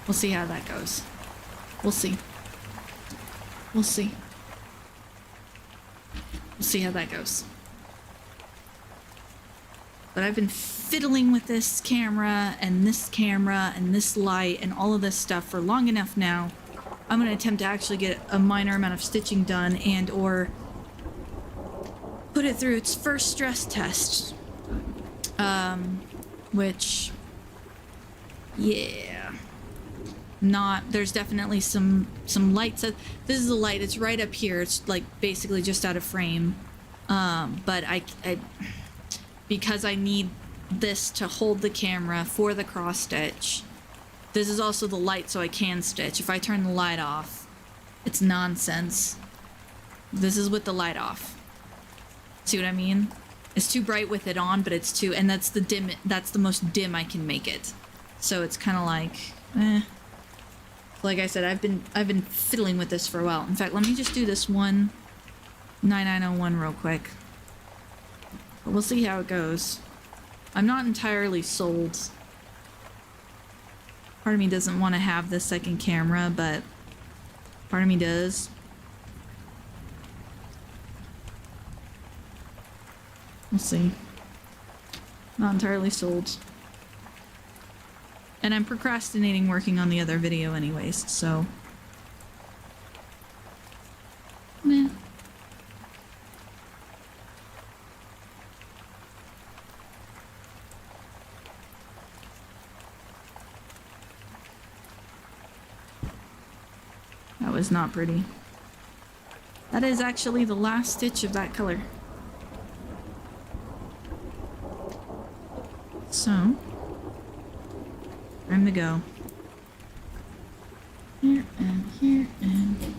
We'll see how that goes. We'll see. We'll see. We'll see how that goes. But I've been fiddling with this camera and this light and all of this stuff for long enough now. I'm going to attempt to actually get a minor amount of stitching done and or put it through its first stress test. Which, yeah. There's definitely some lights. This is a light, it's right up here. It's like basically just out of frame. But I because I need this to hold the camera for the cross stitch. This is also the light so I can stitch. If I turn the light off, it's nonsense. This is with the light off. See what I mean? It's too bright with it on, but it's too, and that's the most dim I can make it. So it's kind of like, eh. Like I said, I've been fiddling with this for a while. In fact, let me just do this one 9901 real quick. But we'll see how it goes. I'm not entirely sold. Part of me doesn't want to have this second camera, but part of me does. We'll see. Not entirely sold. And I'm procrastinating working on the other video anyways, so... meh. That was not pretty. That is actually the last stitch of that color. So, time to go. Here and here and...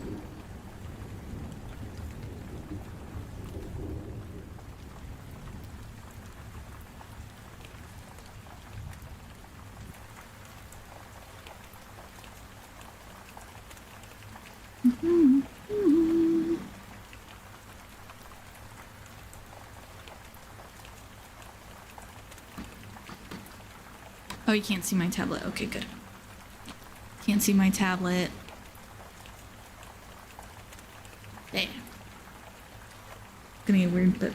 Oh, you can't see my tablet. Okay, good. Can't see my tablet. There. Gonna get weird, but...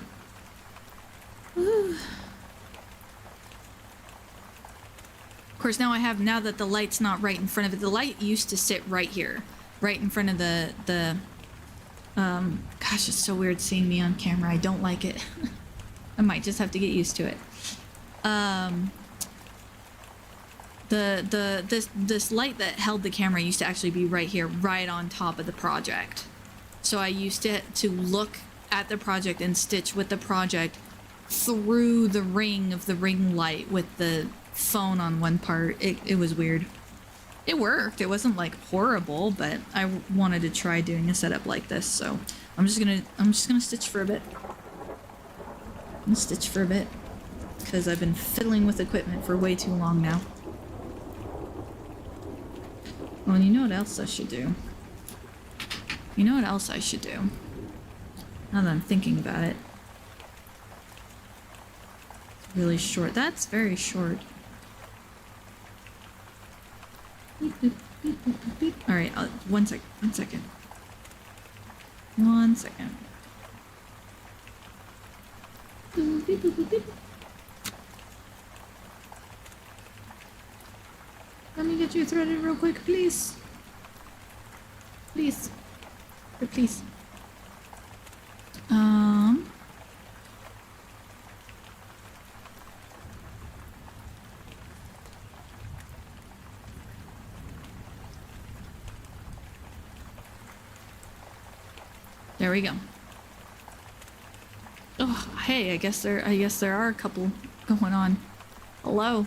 Woo. Of course, now that the light's not right in front of it, the light used to sit right here. Right in front of the gosh, it's so weird seeing me on camera. I don't like it. I might just have to get used to it. This light that held the camera used to actually be right here, right on top of the project. So I used to look at the project and stitch with the project through the ring of the ring light with the phone on one part. It was weird. It worked. It wasn't like horrible, but I wanted to try doing a setup like this, so I'm just gonna stitch for a bit. I'm gonna stitch for a bit because I've been fiddling with equipment for way too long now. Well, and you know what else I should do? You know what else I should do? Now that I'm thinking about it. It's really short. That's very short. Alright, one second. Let me get you threaded real quick, please. Please. Please. There we go. Oh, hey, I guess there are a couple going on. Hello.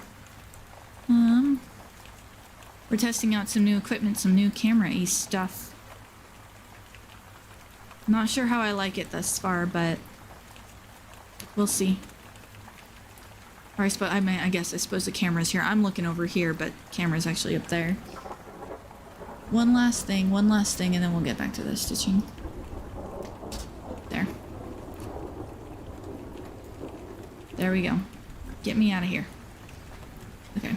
We're testing out some new equipment, some new camera-y stuff. Not sure how I like it thus far, but we'll see. Or I suppose the camera's here. I'm looking over here, but camera's actually up there. One last thing, and then we'll get back to the stitching. There. There we go. Get me out of here. Okay.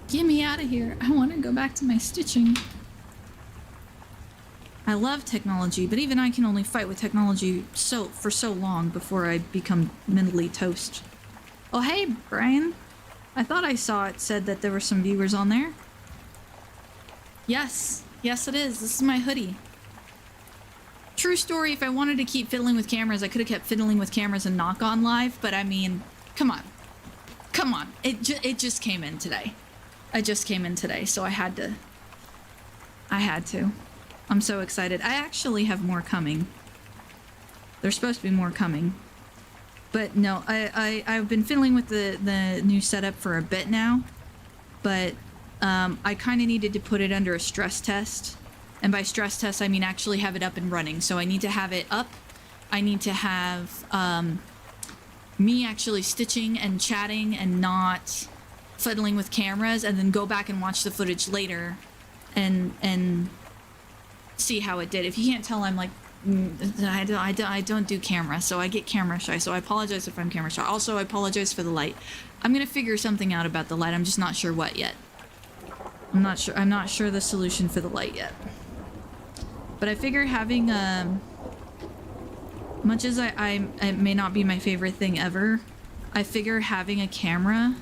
Get me out of here. I want to go back to my stitching. I love technology, but even I can only fight with technology for so long before I become mentally toast. Oh, hey, Brian. I thought I saw it said that there were some viewers on there. Yes. Yes, it is. This is my hoodie. True story, if I wanted to keep fiddling with cameras, I could have kept fiddling with cameras and not gone live, but I mean, come on. Come on. It just came in today. I just came in today, so I had to. I'm so excited. I actually have more coming. There's supposed to be more coming. But no, I've been fiddling with the new setup for a bit now. But I kind of needed to put it under a stress test. And by stress test, I mean actually have it up and running. So I need to have it up. I need to have me actually stitching and chatting and not fiddling with cameras, and then go back and watch the footage later and see how it did. If you can't tell, I'm like, I don't do camera, so I get camera shy. So I apologize if I'm camera shy. Also, I apologize for the light. I'm gonna figure something out about the light. I'm just not sure what yet. I'm not sure the solution for the light yet. But I figure having much as it may not be my favorite thing ever, I figure having a camera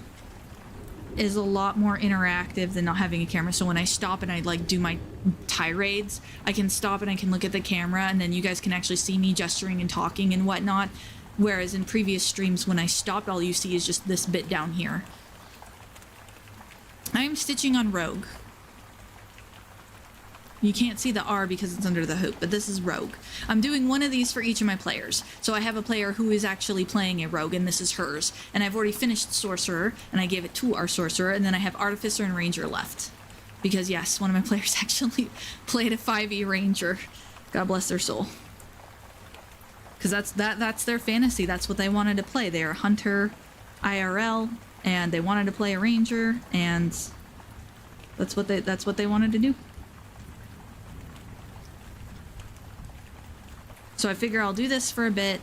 is a lot more interactive than not having a camera. So when I stop and I like do my tirades, I can stop and I can look at the camera, and then you guys can actually see me gesturing and talking and whatnot. Whereas in previous streams, when I stopped, all you see is just this bit down here. I'm stitching on Rogue. You can't see the R because it's under the hoop, but this is Rogue. I'm doing one of these for each of my players. So I have a player who is actually playing a Rogue, and this is hers. And I've already finished Sorcerer, and I gave it to our Sorcerer, and then I have Artificer and Ranger left. Because yes, one of my players actually played a 5e Ranger. God bless their soul. Because that's their fantasy. That's what they wanted to play. They are Hunter IRL, and they wanted to play a Ranger, and that's what they wanted to do. So I figure I'll do this for a bit.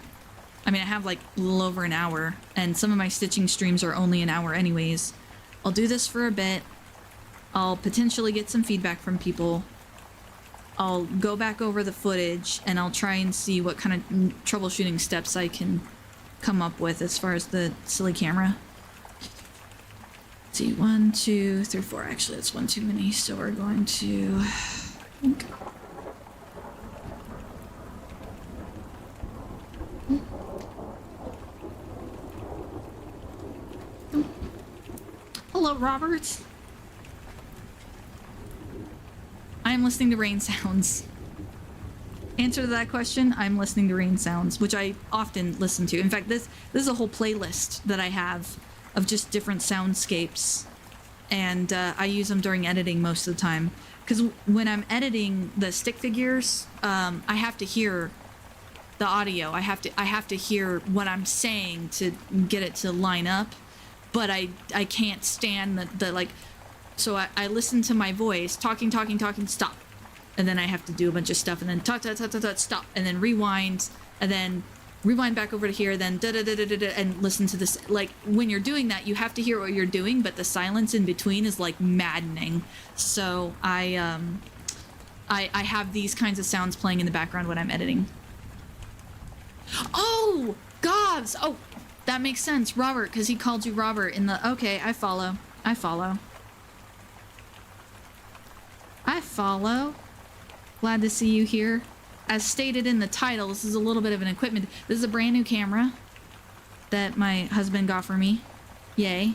I mean, I have like a little over an hour, and some of my stitching streams are only an hour anyways. I'll do this for a bit. I'll potentially get some feedback from people. I'll go back over the footage, and I'll try and see what kind of troubleshooting steps I can come up with as far as the silly camera. Let's see, 1, 2, 3, 4. Actually, that's one too many, so we're going to... Hello, Robert. I am listening to rain sounds. Answer to that question, I'm listening to rain sounds, which I often listen to. In fact, this is a whole playlist that I have of just different soundscapes, and I use them during editing most of the time. Because when I'm editing the stick figures, I have to hear the audio. I have to hear what I'm saying to get it to line up. But I can't stand the like, so I listen to my voice, talking, stop. And then I have to do a bunch of stuff, and then talk, stop, and then rewind, and then rewind back over to here, then da-da-da-da-da-da, and listen to this. Like, when you're doing that, you have to hear what you're doing, but the silence in between is like maddening. So I have these kinds of sounds playing in the background when I'm editing. Oh, gods! Oh, that makes sense. Robert, because he called you Robert in the... Okay, I follow. Glad to see you here. As stated in the title, this is a little bit of an equipment. This is a brand new camera that my husband got for me. Yay.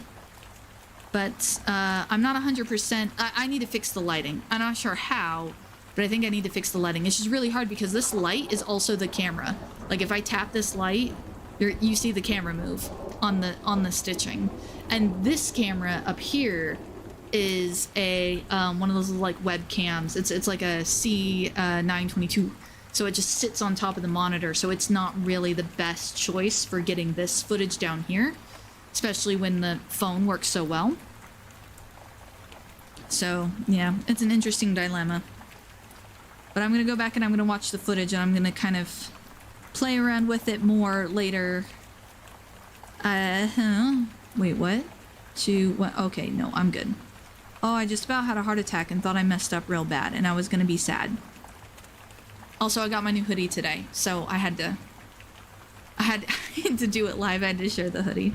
But I'm not 100%... I need to fix the lighting. I'm not sure how, but I think I need to fix the lighting. It's just really hard because this light is also the camera. Like, if I tap this light... You see the camera move on the stitching, and this camera up here is a one of those like webcams. It's like a C922, so it just sits on top of the monitor. So it's not really the best choice for getting this footage down here, especially when the phone works so well. So yeah, it's an interesting dilemma. But I'm gonna go back and I'm gonna watch the footage, and I'm gonna kind of play around with it more later. Wait, what? What? Okay, no, I'm good. Oh, I just about had a heart attack and thought I messed up real bad and I was gonna be sad. Also, I got my new hoodie today, so I had to do it live. I had to share the hoodie.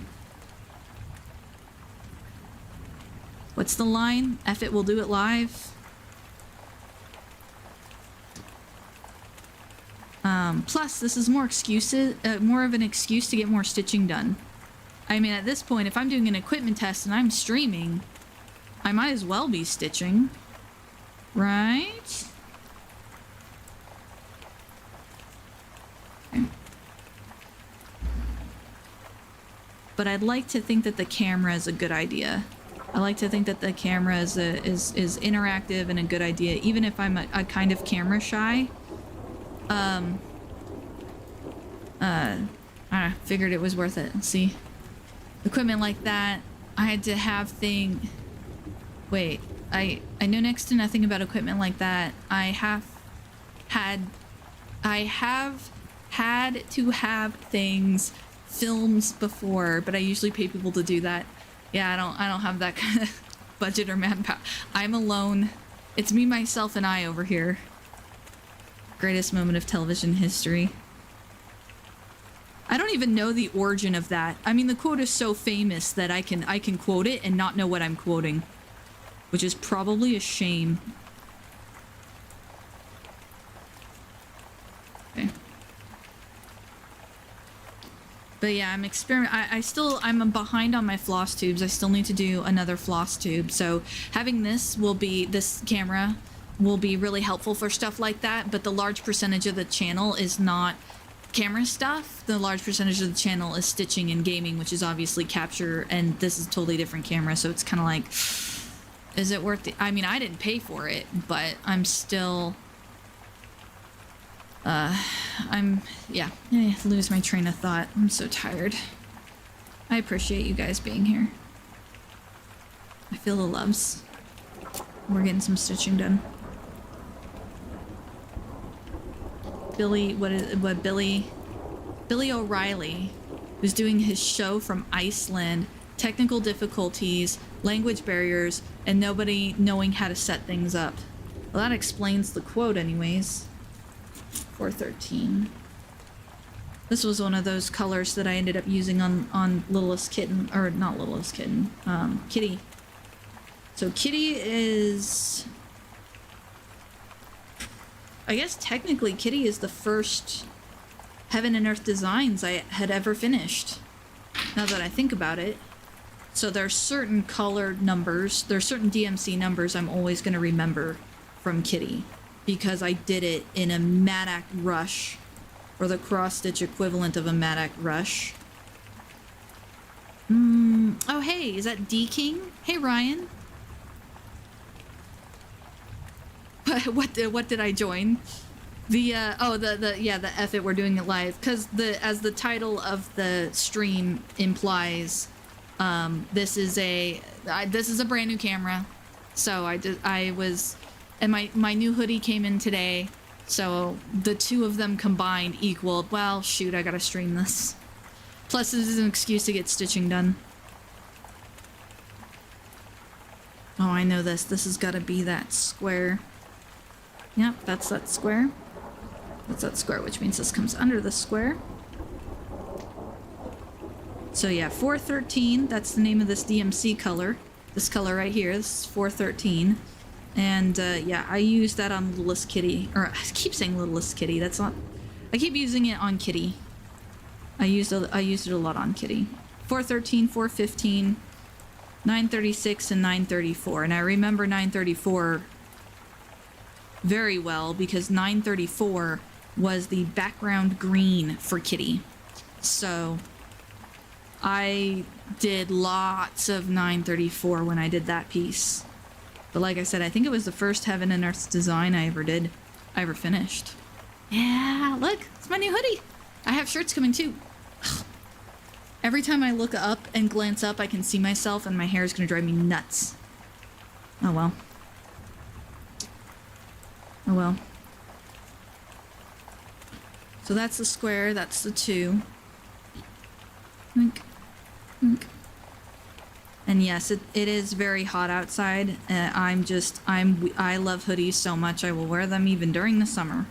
What's the line? F it, we'll do it live. Plus, this is more of an excuse to get more stitching done. I mean, at this point, if I'm doing an equipment test and I'm streaming, I might as well be stitching. Right? Okay. But I'd like to think that the camera is a good idea. I like to think that the camera is interactive and a good idea, even if I'm a kind of camera shy. I figured it was worth it. See, equipment like that, I had to have Wait, I know next to nothing about equipment like that. I have had to have things filmed before, but I usually pay people to do that. Yeah, I don't have that kind of budget or manpower. I'm alone. It's me, myself, and I over here. Greatest moment of television history. I don't even know the origin of that. I mean, the quote is so famous that I can quote it and not know what I'm quoting, which is probably a shame. Okay. But yeah, I'm behind on my floss tubes. I still need to do another floss tube. So having this camera will be really helpful for stuff like that. But the large percentage of the channel is not camera stuff. The large percentage of the channel is stitching and gaming, which is obviously capture. And this is a totally different camera. So it's kind of like, is it worth it? I mean, I didn't pay for it, but I'm still... yeah, I lose my train of thought. I'm so tired. I appreciate you guys being here. I feel the loves. We're getting some stitching done. Billy O'Reilly, who's doing his show from Iceland, technical difficulties, language barriers, and nobody knowing how to set things up. Well, that explains the quote anyways. 413. This was one of those colors that I ended up using on Littlest Kitten, or not Littlest Kitten, Kitty. So Kitty is... I guess technically Kitty is the first Heaven and Earth designs I had ever finished, now that I think about it. So there's certain colored numbers, there's certain DMC numbers I'm always going to remember from Kitty, because I did it in a Madak rush, or the cross-stitch equivalent of a Madak rush. Oh hey, is that D-King? Hey Ryan. What did I join? The F it, we're doing it live, because as the title of the stream implies, this is a brand new camera. So and my new hoodie came in today, so the two of them combined equaled, well, shoot, I gotta stream this. Plus, this is an excuse to get stitching done. Oh, I know this. This has gotta be that square. Yep, that's that square. That's that square, which means this comes under the square. So yeah, 413, that's the name of this DMC color. This color right here, this is 413. And yeah, I used that on Littlest Kitty, or I keep saying Littlest Kitty, that's not, I keep using it on Kitty. I used it a lot on Kitty. 413, 415, 936, and 934. And I remember 934 very well because 934 was the background green for Kitty. So I did lots of 934 when I did that piece. But like I said, I think it was the first Heaven and Earth design I ever finished. Yeah, look, it's my new hoodie. I have shirts coming too. Every time I look up and glance up, I can see myself and my hair is gonna drive me nuts. Oh well. Oh well. So that's the square, that's the 2. Think. And yes, it is very hot outside. I love hoodies so much I will wear them even during the summer.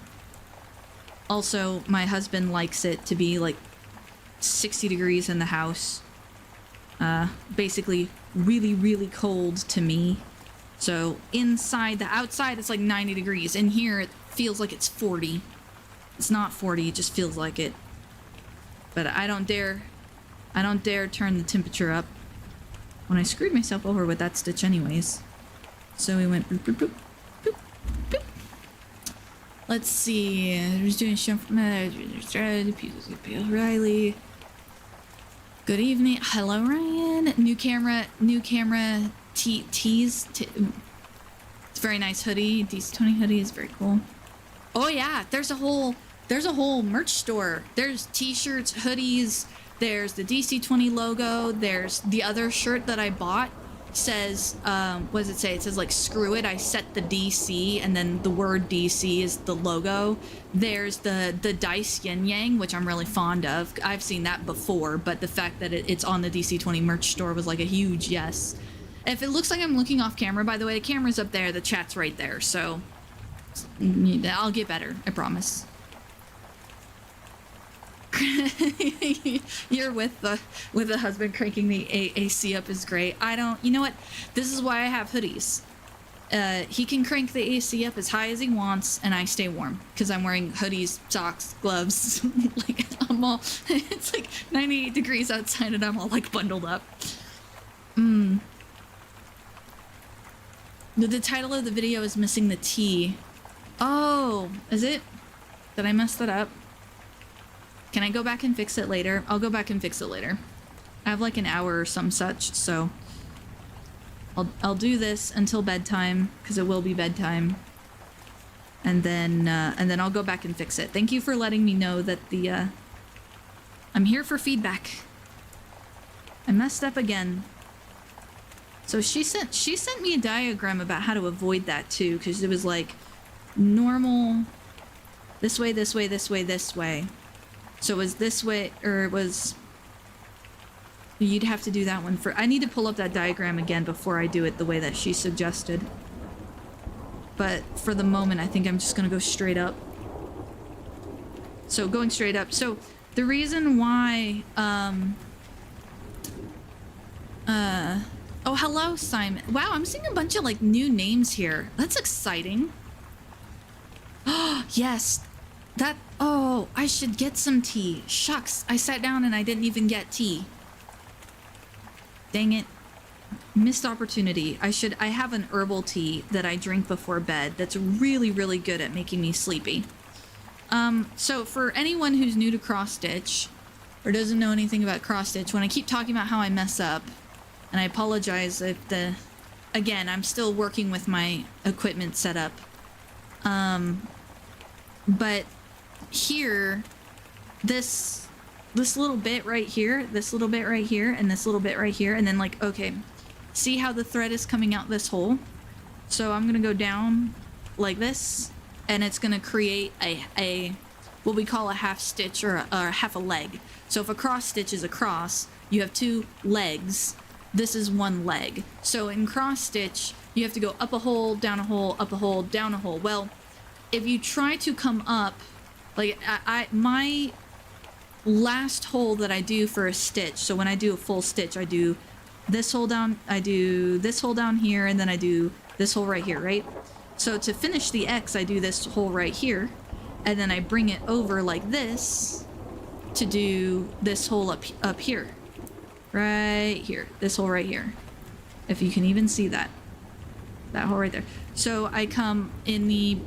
Also, my husband likes it to be like 60 degrees in the house. Basically really, really cold to me. So outside it's like 90 degrees. In here it feels like it's 40. It's not 40, it just feels like it. But I don't dare turn the temperature up. When I screwed myself over with that stitch anyways. So we went boop, boop, boop, boop, boop. Let's see. Who's doing Riley. Good evening. Hello, Ryan. New camera tees. It's a very nice hoodie. DC20 hoodie is very cool. Oh yeah, there's a whole merch store. There's t-shirts, hoodies. There's the DC20 logo. There's the other shirt that I bought says, what does it say? It says like, screw it, I set the DC, and then the word DC is the logo. There's the Dice Yin Yang, which I'm really fond of. I've seen that before, but the fact that it's on the DC20 merch store was like a huge yes. If it looks like I'm looking off camera, by the way, the camera's up there, the chat's right there, so I'll get better, I promise. You're with the husband cranking the AC up is great. You know what? This is why I have hoodies. He can crank the AC up as high as he wants, and I stay warm because I'm wearing hoodies, socks, gloves. Like it's like 98 degrees outside, and I'm all like bundled up. The title of the video is missing the T. Oh, is it? Did I mess that up? Can I go back and fix it later? I'll go back and fix it later. I have like an hour or some such, so I'll do this until bedtime because it will be bedtime, and then I'll go back and fix it. Thank you for letting me know that I'm here for feedback. I messed up again. So she sent me a diagram about how to avoid that too, because it was like normal, this way, this way, this way, this way. So it was this way, or it was... You'd have to do that one for... I need to pull up that diagram again before I do it the way that she suggested. But for the moment, I think I'm just gonna go straight up. So going straight up. So the reason why... Oh, hello, Simon. Wow, I'm seeing a bunch of, like, new names here. That's exciting. Oh, yes. Oh, I should get some tea. Shucks, I sat down and I didn't even get tea. Dang it. Missed opportunity. I have an herbal tea that I drink before bed that's really, really good at making me sleepy. So for anyone who's new to cross-stitch, or doesn't know anything about cross-stitch, when I keep talking about how I mess up, and I apologize if again, I'm still working with my equipment setup. But here, this little bit right here, this little bit right here, and this little bit right here, and then like, okay, see how the thread is coming out this hole? So I'm gonna go down like this, and it's gonna create a what we call a half stitch, or a half a leg. So if a cross stitch is a cross, you have two legs. This is one leg. So in cross stitch, you have to go up a hole, down a hole, up a hole, down a hole. Well, if you try to come up, like my last hole that I do for a stitch, so when I do a full stitch, I do this hole down, I do this hole down here, and then I do this hole right here, right? So to finish the X, I do this hole right here, and then I bring it over like this to do this hole up here. Right here. This hole right here. If you can even see that. That hole right there. So I come in the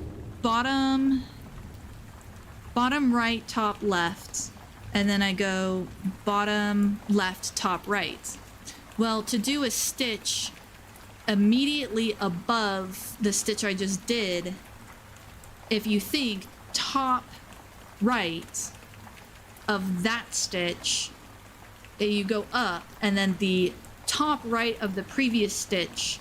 bottom right, top left, and then I go bottom left, top right. Well, to do a stitch immediately above the stitch I just did, if you think top right of that stitch, you go up, and then the top right of the previous stitch,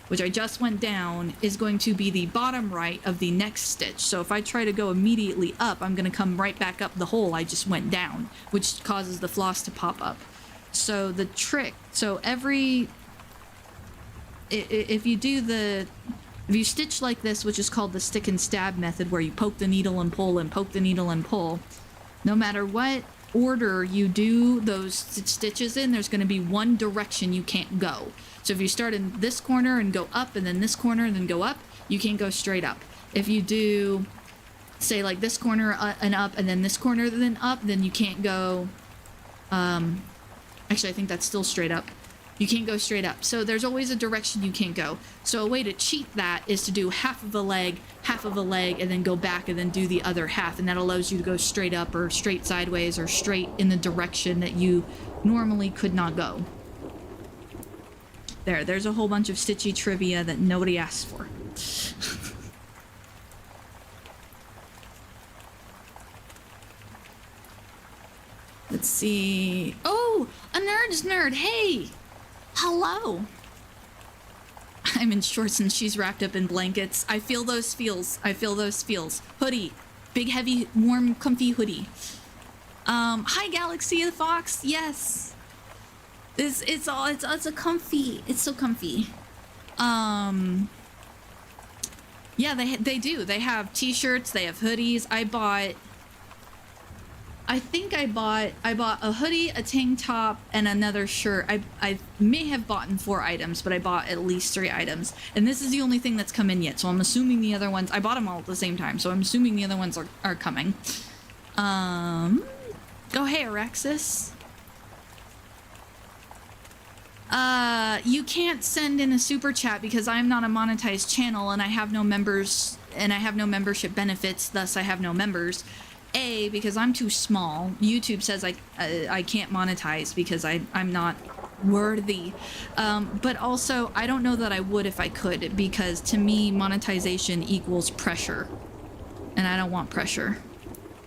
which I just went down, is going to be the bottom right of the next stitch. So if I try to go immediately up, I'm going to come right back up the hole I just went down, which causes the floss to pop up. So the trick, so every if you do the, if you stitch like this, which is called the stick and stab method, where you poke the needle and pull and poke the needle and pull, no matter what order you do those stitches in, there's going to be one direction you can't go. So if you start in this corner and go up, and then this corner and then go up, you can't go straight up. If you do, say, like this corner and up, and then this corner then up, then you can't go, actually I think that's still straight up. You can't go straight up. So there's always a direction you can't go. So a way to cheat that is to do half of a leg, and then go back and then do the other half. And that allows you to go straight up or straight sideways or straight in the direction that you normally could not go. There's a whole bunch of Stitchy trivia that nobody asked for. Let's see. Oh, a nerd's nerd. Hey. Hello. I'm in shorts and she's wrapped up in blankets. I feel those feels. I feel those feels. Hoodie. Big, heavy, warm, comfy hoodie. Hi, Galaxy the Fox. Yes. It's a comfy. It's so comfy. Yeah, they do. They have t-shirts. They have hoodies. I think I bought a hoodie, a tank top, and another shirt. I may have bought 4 items, but I bought at least 3 items. And this is the only thing that's come in yet, so I'm assuming the other ones... I bought them all at the same time, so I'm assuming the other ones are coming. Oh, hey, Arexis. You can't send in a super chat because I'm not a monetized channel, and I have no members, and I have no membership benefits, thus I have no members. A, because I'm too small. YouTube says I can't monetize because I'm not worthy. But also, I don't know that I would if I could, because to me, monetization equals pressure. And I don't want pressure.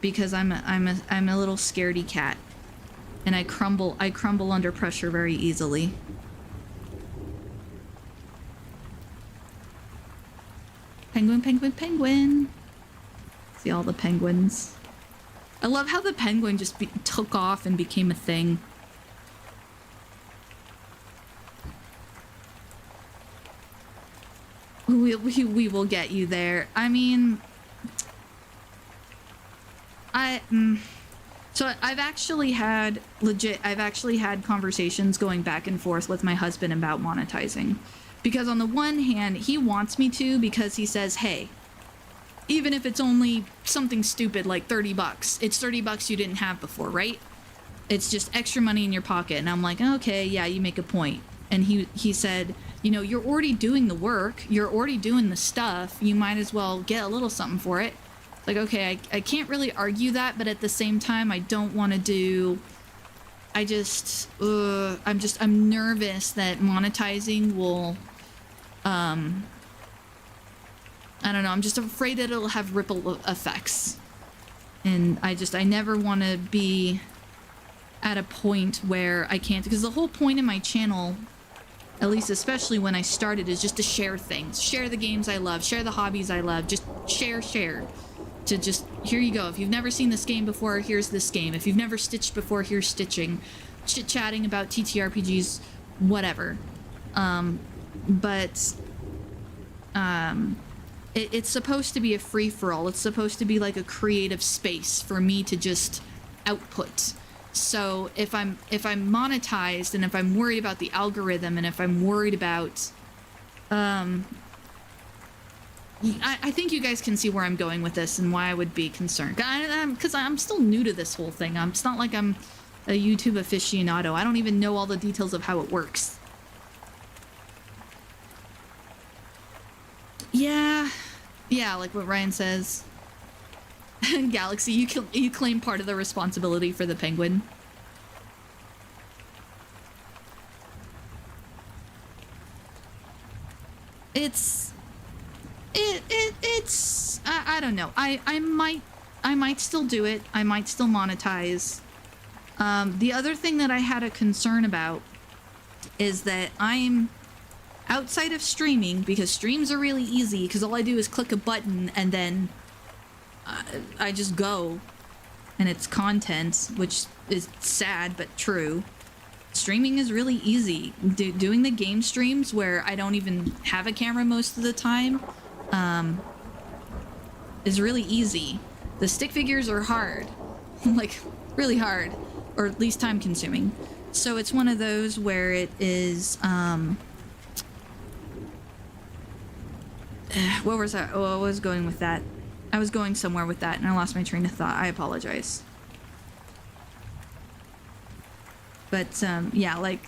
Because I'm a little scaredy cat. And I crumble under pressure very easily. Penguin, penguin, penguin. See all the penguins. I love how the penguin just took off and became a thing. We will get you there. I mean... So I've actually had conversations going back and forth with my husband about monetizing. Because on the one hand, he wants me to, because he says, hey, even if it's only something stupid like 30 bucks, it's 30 bucks you didn't have before, right? It's just extra money in your pocket. And I'm like, okay, yeah, you make a point. And he said, you know, you're already doing the work. You're already doing the stuff. You might as well get a little something for it. Like, okay, I can't really argue that, but at the same time, I don't want to do... I'm nervous that monetizing will, I don't know, I'm just afraid that it'll have ripple effects. And I never want to be at a point where I can't, because the whole point of my channel, at least especially when I started, is just to share things. Share the games I love, share the hobbies I love, just share. To just, here you go. If you've never seen this game before, here's this game. If you've never stitched before, here's stitching. Chit-chatting about TTRPGs, whatever. It's supposed to be a free-for-all. It's supposed to be like a creative space for me to just output. So if I'm monetized, and if I'm worried about the algorithm, and if I'm worried about... I think you guys can see where I'm going with this and why I would be concerned. Because I'm still new to this whole thing. It's not like I'm a YouTube aficionado. I don't even know all the details of how it works. Yeah, like what Ryan says. Galaxy, you claim part of the responsibility for the penguin. It's I don't know. I might still do it. I might still monetize. The other thing that I had a concern about is that I'm outside of streaming, because streams are really easy, because all I do is click a button and then I just go, and it's content, which is sad but true. streaming is really easy. Doing the game streams where I don't even have a camera most of the time is really easy. The stick figures are hard, like really hard, or at least time consuming. So it's one of those where it is, where was I? Oh, I was going with that. I was going somewhere with that and I lost my train of thought. I apologize. But yeah, like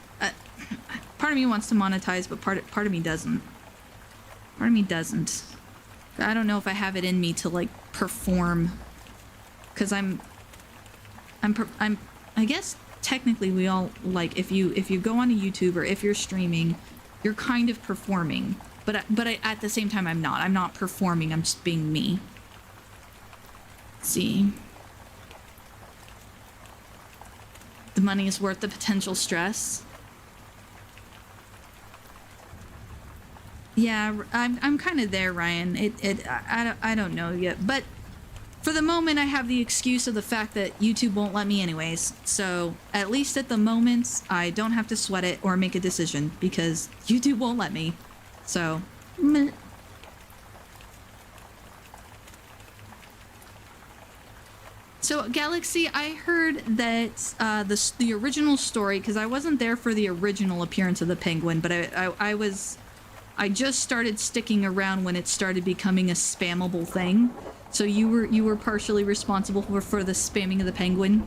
part of me wants to monetize, but part of me doesn't. Part of me doesn't. I don't know if I have it in me to like perform, because I guess technically we all, like, if you go on a YouTube or if you're streaming, you're kind of performing, but at the same time I'm not performing, I'm just being me. Let's see. The money is worth the potential stress. Yeah, I'm kind of there, Ryan. I don't know yet, but for the moment I have the excuse of the fact that YouTube won't let me anyways. So at least at the moment I don't have to sweat it or make a decision because YouTube won't let me. So meh. So Galaxy, I heard that the original story, because I wasn't there for the original appearance of the penguin, but I just started sticking around when it started becoming a spammable thing. So you were partially responsible for the spamming of the penguin.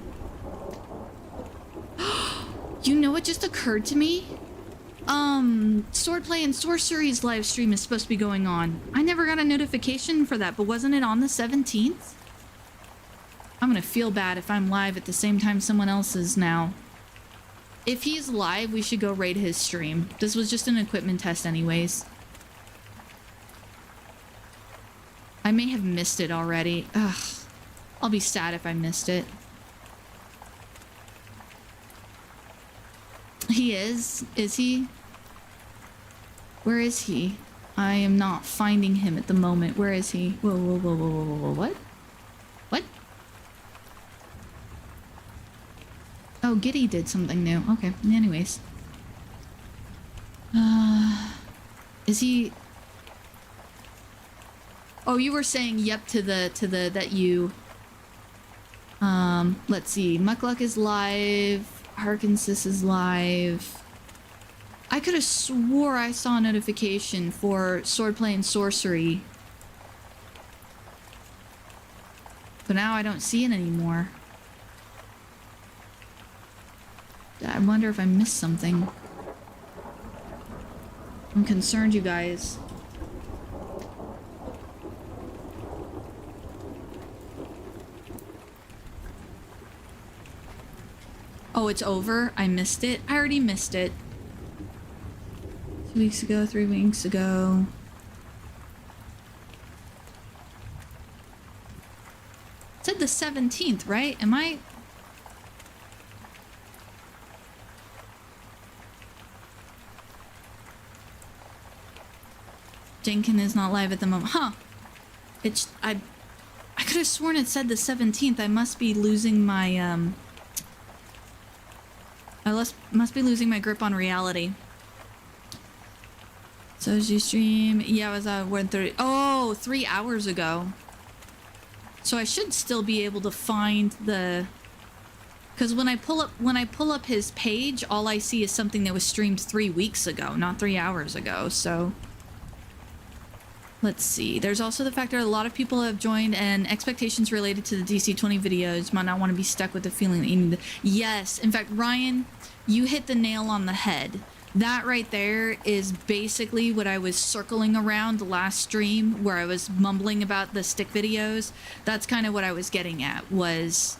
You know what just occurred to me? Swordplay and Sorcery's live stream is supposed to be going on. I never got a notification for that, but wasn't it on the 17th? I'm gonna feel bad if I'm live at the same time someone else is now. If he's live, we should go raid his stream. This was just an equipment test anyways. I may have missed it already. Ugh. I'll be sad if I missed it. He is? Is he? Where is he? I am not finding him at the moment. Where is he? Whoa, whoa, whoa, whoa, whoa, whoa, what? What? Oh, Giddy did something new. Okay, anyways. Is he... Oh, you were saying yep to the that you... let's see. Muckluck is live. Harkinsis is live. I could have swore I saw a notification for Swordplay and Sorcery. But now I don't see it anymore. I wonder if I missed something. I'm concerned, you guys. Oh, it's over? I missed it? I already missed it. 2 weeks ago, 3 weeks ago. It said the 17th, right? Am I... Jenkin is not live at the moment. Huh. It's... I could have sworn it said the 17th. I must be losing my, I must be losing my grip on reality. So did you stream? Yeah, I was at 1:30. Oh, 3 hours ago. So I should still be able to find the... Because when I pull up his page, all I see is something that was streamed 3 weeks ago, not 3 hours ago, so... Let's see. There's also the fact that a lot of people have joined and expectations related to the DC-20 videos might not want to be stuck with the feeling that you need to... Yes. In fact, Ryan, you hit the nail on the head. That right there is basically what I was circling around the last stream where I was mumbling about the stick videos. That's kind of what I was getting at, was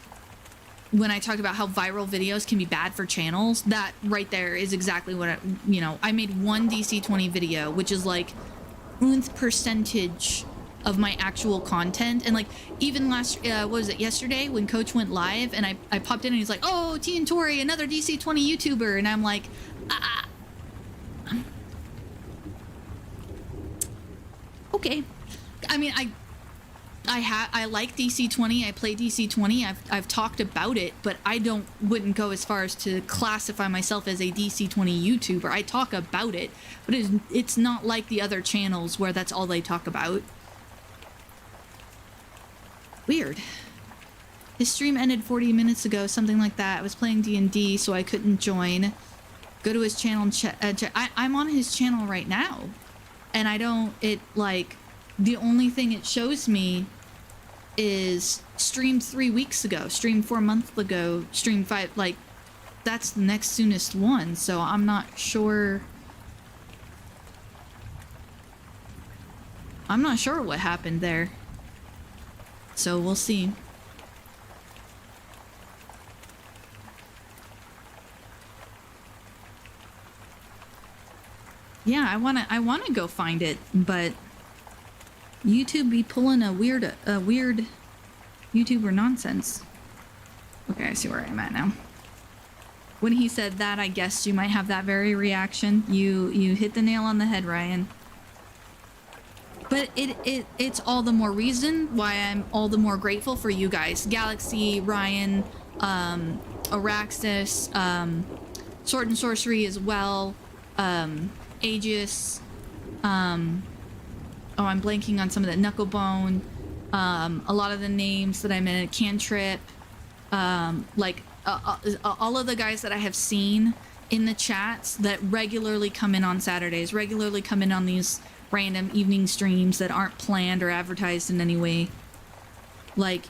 when I talked about how viral videos can be bad for channels. That right there is exactly what I made one DC-20 video, which is like percentage of my actual content. And like even what was it, yesterday when Coach went live and I popped in and he's like, oh, T and Tori, another DC-20 YouTuber, and I'm like, okay. I mean, I like DC20. I play DC20. I've talked about it, but I wouldn't go as far as to classify myself as a DC20 YouTuber. I talk about it, but it's not like the other channels where that's all they talk about. Weird. His stream ended 40 minutes ago, something like that. I was playing D&D, so I couldn't join. Go to his channel and I'm on his channel right now, and the only thing it shows me is streamed 3 weeks ago, streamed 4 months ago, streamed 5, like, that's the next soonest one, so I'm not sure. I'm not sure what happened there. So we'll see. Yeah, I wanna go find it, but YouTube be pulling a weird YouTuber nonsense. Okay, I see where I'm at now. When he said that, I guessed you might have that very reaction. You hit the nail on the head, Ryan. But it's all the more reason why I'm all the more grateful for you guys. Galaxy, Ryan, Araxis, Sword and Sorcery as well, Aegis, oh, I'm blanking on some of that. Knucklebone, a lot of the names that I'm in, Cantrip, like all of the guys that I have seen in the chats that regularly come in on Saturdays, regularly come in on these random evening streams that aren't planned or advertised in any way. Like,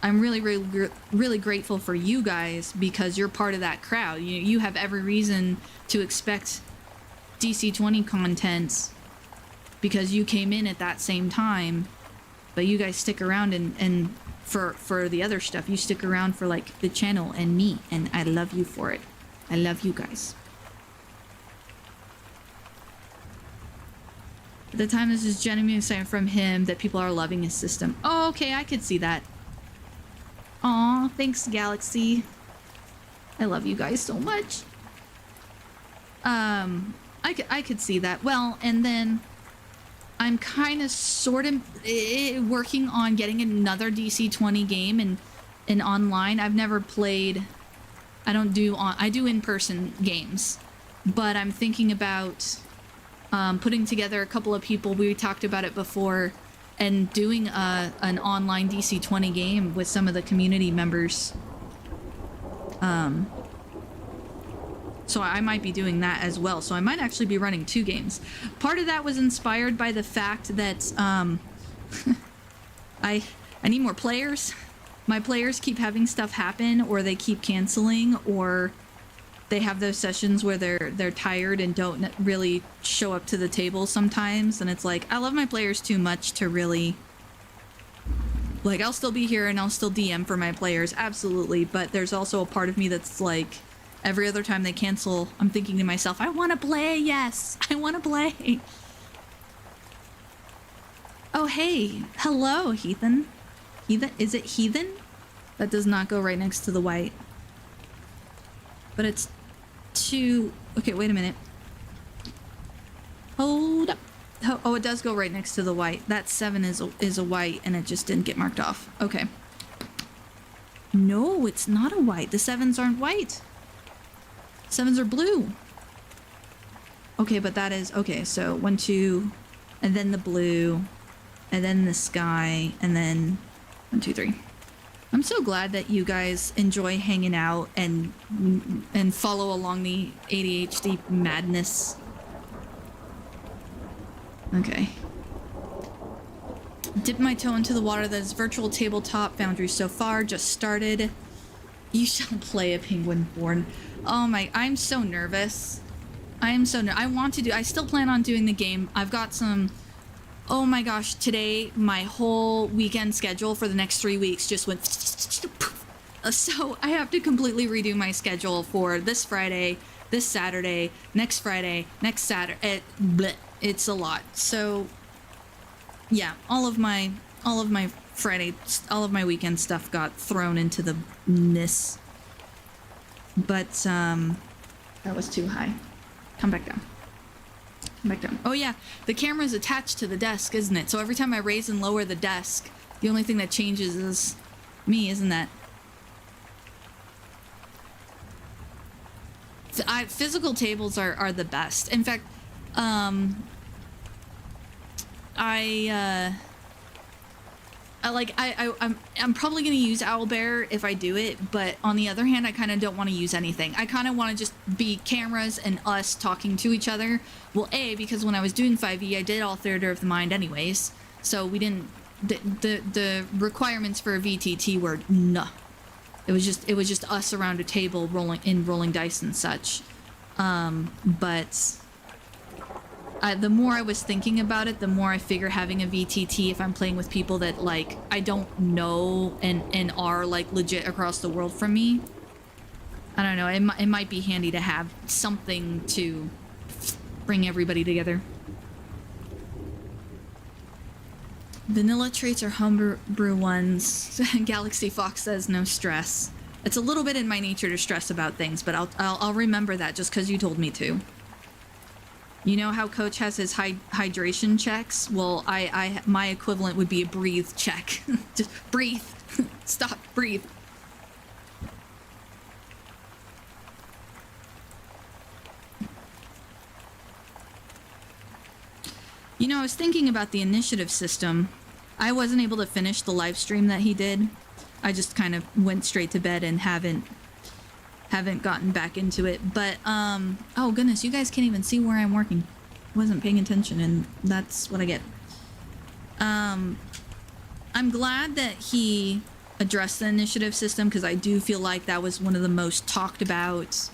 I'm really grateful for you guys because you're part of that crowd. You have every reason to expect DC20 content because you came in at that same time, but you guys stick around and for the other stuff, you stick around for like the channel and me, and I love you for it. I love you guys. At the time, this is genuinely saying from him that people are loving his system. Oh, okay, I could see that. Aw, thanks, Galaxy. I love you guys so much. I could see that. Well, and then I'm kind of sort of working on getting another DC20 game and online. I've never played. I do in-person games, but I'm thinking about putting together a couple of people. We talked about it before, and doing an online DC20 game with some of the community members. So I might be doing that as well. So I might actually be running 2 games. Part of that was inspired by the fact that I need more players. My players keep having stuff happen, or they keep canceling, or they have those sessions where they're tired and don't really show up to the table sometimes. And it's like, I love my players too much to really, like, I'll still be here and I'll still DM for my players, absolutely. But there's also a part of me that's like, every other time they cancel, I'm thinking to myself, I want to play, yes, I want to play. Oh, hey, hello, Heathen. Heathen, is it Heathen? That does not go right next to the white. But it's 2, okay, wait a minute. Hold up. Oh, it does go right next to the white. That 7 is a white, and it just didn't get marked off. Okay. No, it's not a white. The 7s aren't white. 7s are blue. Okay, but that is, okay, so 1, 2, and then the blue, and then the sky, and then 1, 2, 3. I'm so glad that you guys enjoy hanging out and follow along the ADHD madness. Okay. Dip my toe into the water. That is virtual tabletop foundry so far. Just started. You shall play a penguin born. Oh my, I'm so nervous. I am so I want to do, I still plan on doing the game. I've got some, oh my gosh, today my whole weekend schedule for the next 3 weeks just went, so I have to completely redo my schedule for this Friday, this Saturday, next Friday, next Saturday. It's a lot. So yeah, all of my Friday, all of my weekend stuff got thrown into the miss. But that was too high. Come back down. Come back down. Oh yeah, the camera's attached to the desk, isn't it? So every time I raise and lower the desk, The only thing that changes is me, isn't that? Physical tables are the best. In fact, I'm probably gonna use Owlbear if I do it, but on the other hand, I kind of don't want to use anything. I kind of want to just be cameras and us talking to each other. Well, because when I was doing 5e, I did all Theater of the Mind anyways, so we didn't. The requirements for a VTT were no. It was just us around a table rolling dice and such. But the more I was thinking about it, the more I figure having a VTT, if I'm playing with people that like I don't know and are like legit across the world from me, I don't know. It might be handy to have something to bring everybody together. Vanilla traits are homebrew ones. Galaxy Fox says no stress. It's a little bit in my nature to stress about things, but I'll remember that just because you told me to. You know how Coach has his hydration checks? Well, my equivalent would be a breathe check. Just breathe. Stop. Breathe. You know, I was thinking about the initiative system. I wasn't able to finish the live stream that he did. I just kind of went straight to bed and haven't gotten back into it. But, oh goodness, you guys can't even see where I'm working. Wasn't paying attention, and that's what I get. I'm glad that he addressed the initiative system, because I do feel like that was one of the most talked about.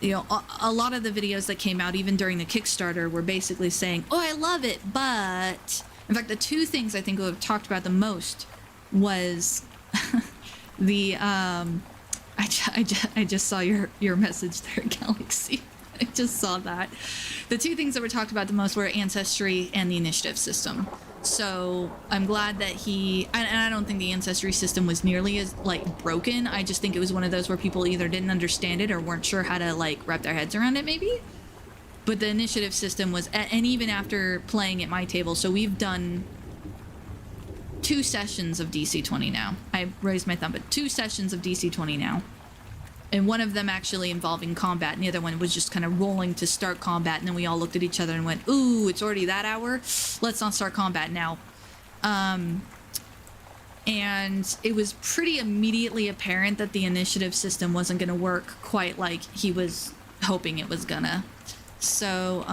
You know, a lot of the videos that came out, even during the Kickstarter, were basically saying, oh, I love it, but... In fact, the two things I think we've talked about the most was the, I just saw your message there, Galaxy. I just saw that. The two things that were talked about the most were Ancestry and the initiative system. So I'm glad that and I don't think the Ancestry system was nearly as like broken. I just think it was one of those where people either didn't understand it or weren't sure how to like wrap their heads around it maybe. But the initiative system was, and even after playing at my table, so we've done 2 sessions of DC-20 now. I raised my thumb, but 2 sessions of DC-20 now. And one of them actually involving combat, and the other one was just kind of rolling to start combat, and then we all looked at each other and went, ooh, it's already that hour? Let's not start combat now. And it was pretty immediately apparent that the initiative system wasn't going to work quite like he was hoping it was gonna. So,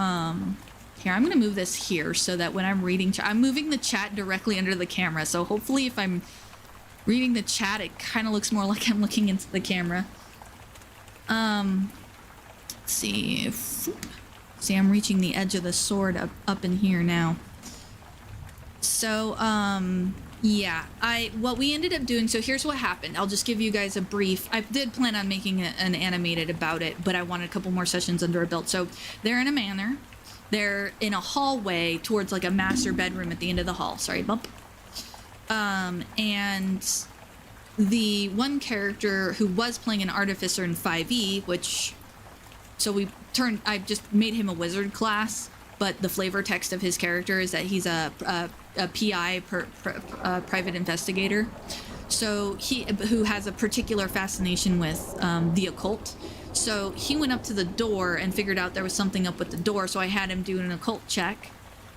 here, I'm gonna move this here so that when I'm reading, I'm moving the chat directly under the camera, so hopefully if I'm reading the chat, it kind of looks more like I'm looking into the camera. Let's see. See, I'm reaching the edge of the sword up in here now. So, yeah, what we ended up doing, so here's what happened. I'll just give you guys a brief. I did plan on making an animated about it, but I wanted a couple more sessions under a belt. So they're in a manor. They're in a hallway towards like a master bedroom at the end of the hall. Sorry, bump. And the one character who was playing an artificer in 5e, which, so I just made him a wizard class. But the flavor text of his character is that he's a PI, private investigator. So who has a particular fascination with the occult. So he went up to the door and figured out there was something up with the door. So I had him do an occult check,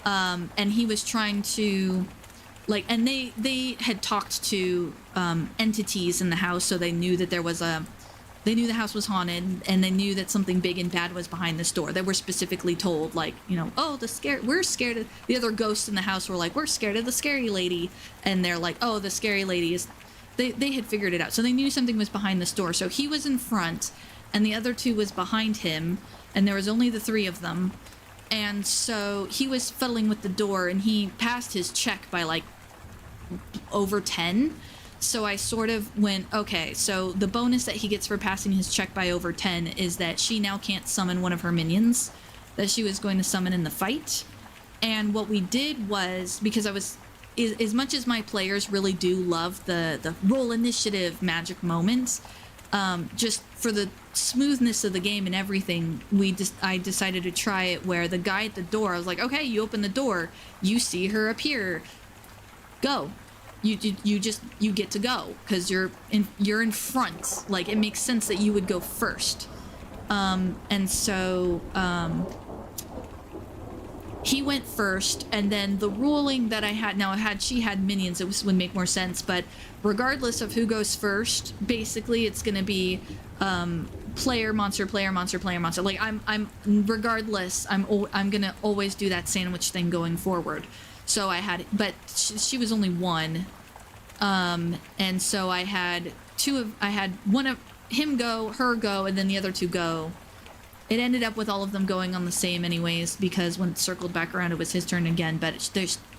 and he was trying to, like, and they had talked to entities in the house, so they knew that they knew the house was haunted, and they knew that something big and bad was behind this door. They were specifically told, like, you know, oh, we're scared of, the other ghosts in the house were like, we're scared of the scary lady. And they're like, oh, the scary lady is, they had figured it out. So they knew something was behind this door. So he was in front, and the other 2 was behind him, and there was only the 3 of them. And so he was fiddling with the door, and he passed his check by, like, over 10. So I sort of went, okay, so the bonus that he gets for passing his check by over 10 is that she now can't summon one of her minions that she was going to summon in the fight. And what we did was, because as much as my players really do love the roll initiative magic moments, just for the smoothness of the game and everything, I decided to try it where the guy at the door, I was like, okay, you open the door, you see her appear, go. you get to go because you're in front. Like, it makes sense that you would go first. And so he went first, and then the ruling that I had, now had she had minions, would make more sense, but regardless of who goes first, basically it's gonna be player monster player monster player monster. Like, I'm regardless, I'm gonna always do that sandwich thing going forward. So I had, but she was only one, and so I had one of him go, her go, and then the other two go. It ended up with all of them going on the same anyways, because when it circled back around, it was his turn again, but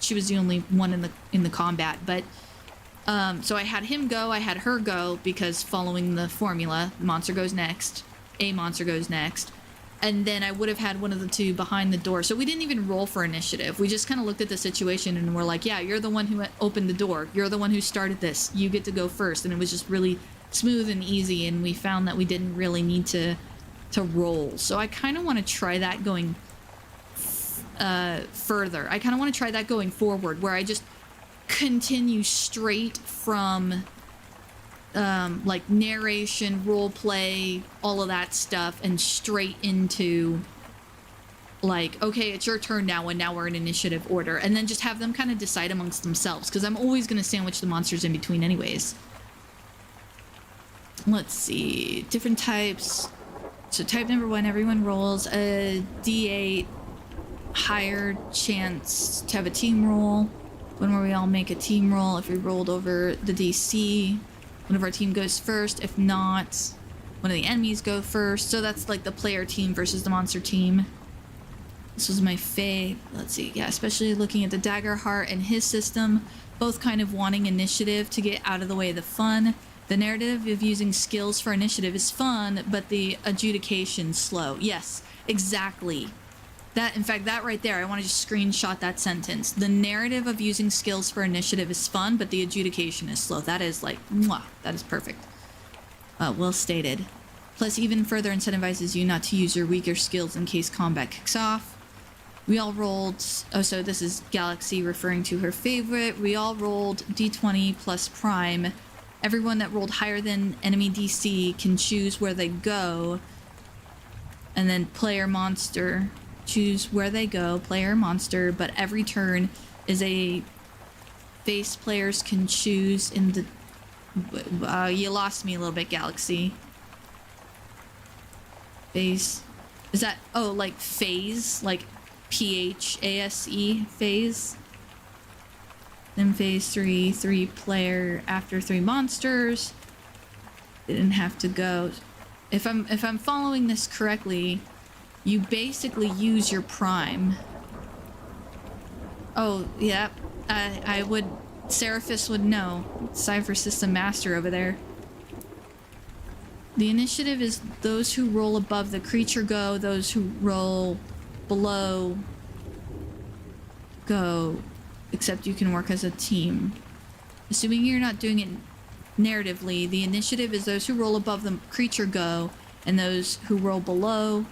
she was the only one in the combat. But so I had him go, I had her go, because following the formula, monster goes next, a monster goes next, and then I would have had one of the two behind the door. So we didn't even roll for initiative. We just kind of looked at the situation and we're like, yeah, you're the one who opened the door, you're the one who started this, you get to go first. And it was just really smooth and easy, and we found that we didn't really need to roll. So I kind of want to try that going further. I kind of want to try that going forward, where I just continue straight from like narration, role play, all of that stuff, and straight into like, okay, it's your turn now, and now we're in initiative order, and then just have them kind of decide amongst themselves, because I'm always going to sandwich the monsters in between anyways. Let's see, different types. So type number 1, everyone rolls a d8, higher chance to have a team roll. One where we all make a team roll. If we rolled over the DC, one of our team goes first. If not, one of the enemies go first. So that's like the player team versus the monster team. This was my fave. Let's see, yeah, especially looking at the Daggerheart and his system, both kind of wanting initiative to get out of the way of the fun. The narrative of using skills for initiative is fun, but the adjudication's slow. Yes, exactly. That, in fact, that right there, I want to just screenshot that sentence. The narrative of using skills for initiative is fun, but the adjudication is slow. That is like, mwah, that is perfect. Well stated. Plus, even further incentivizes you not to use your weaker skills in case combat kicks off. We all rolled, oh, so this is Galaxy referring to her favorite. We all rolled d20 plus prime. Everyone that rolled higher than enemy DC can choose where they go. And then player monster, choose where they go, player monster, but every turn is a face players can choose in the... you lost me a little bit, Galaxy. Phase. Is that... Oh, like phase? Like P-H-A-S-E, phase? Then phase 3, 3 player after 3 monsters. Didn't have to go. If I'm following this correctly, you basically use your prime. Oh, yeah. I would... Seraphis would know. Cypher System Master over there. The initiative is those who roll above the creature go, those who roll below go. Except you can work as a team. Assuming you're not doing it narratively, the initiative is those who roll above the creature go, and those who roll below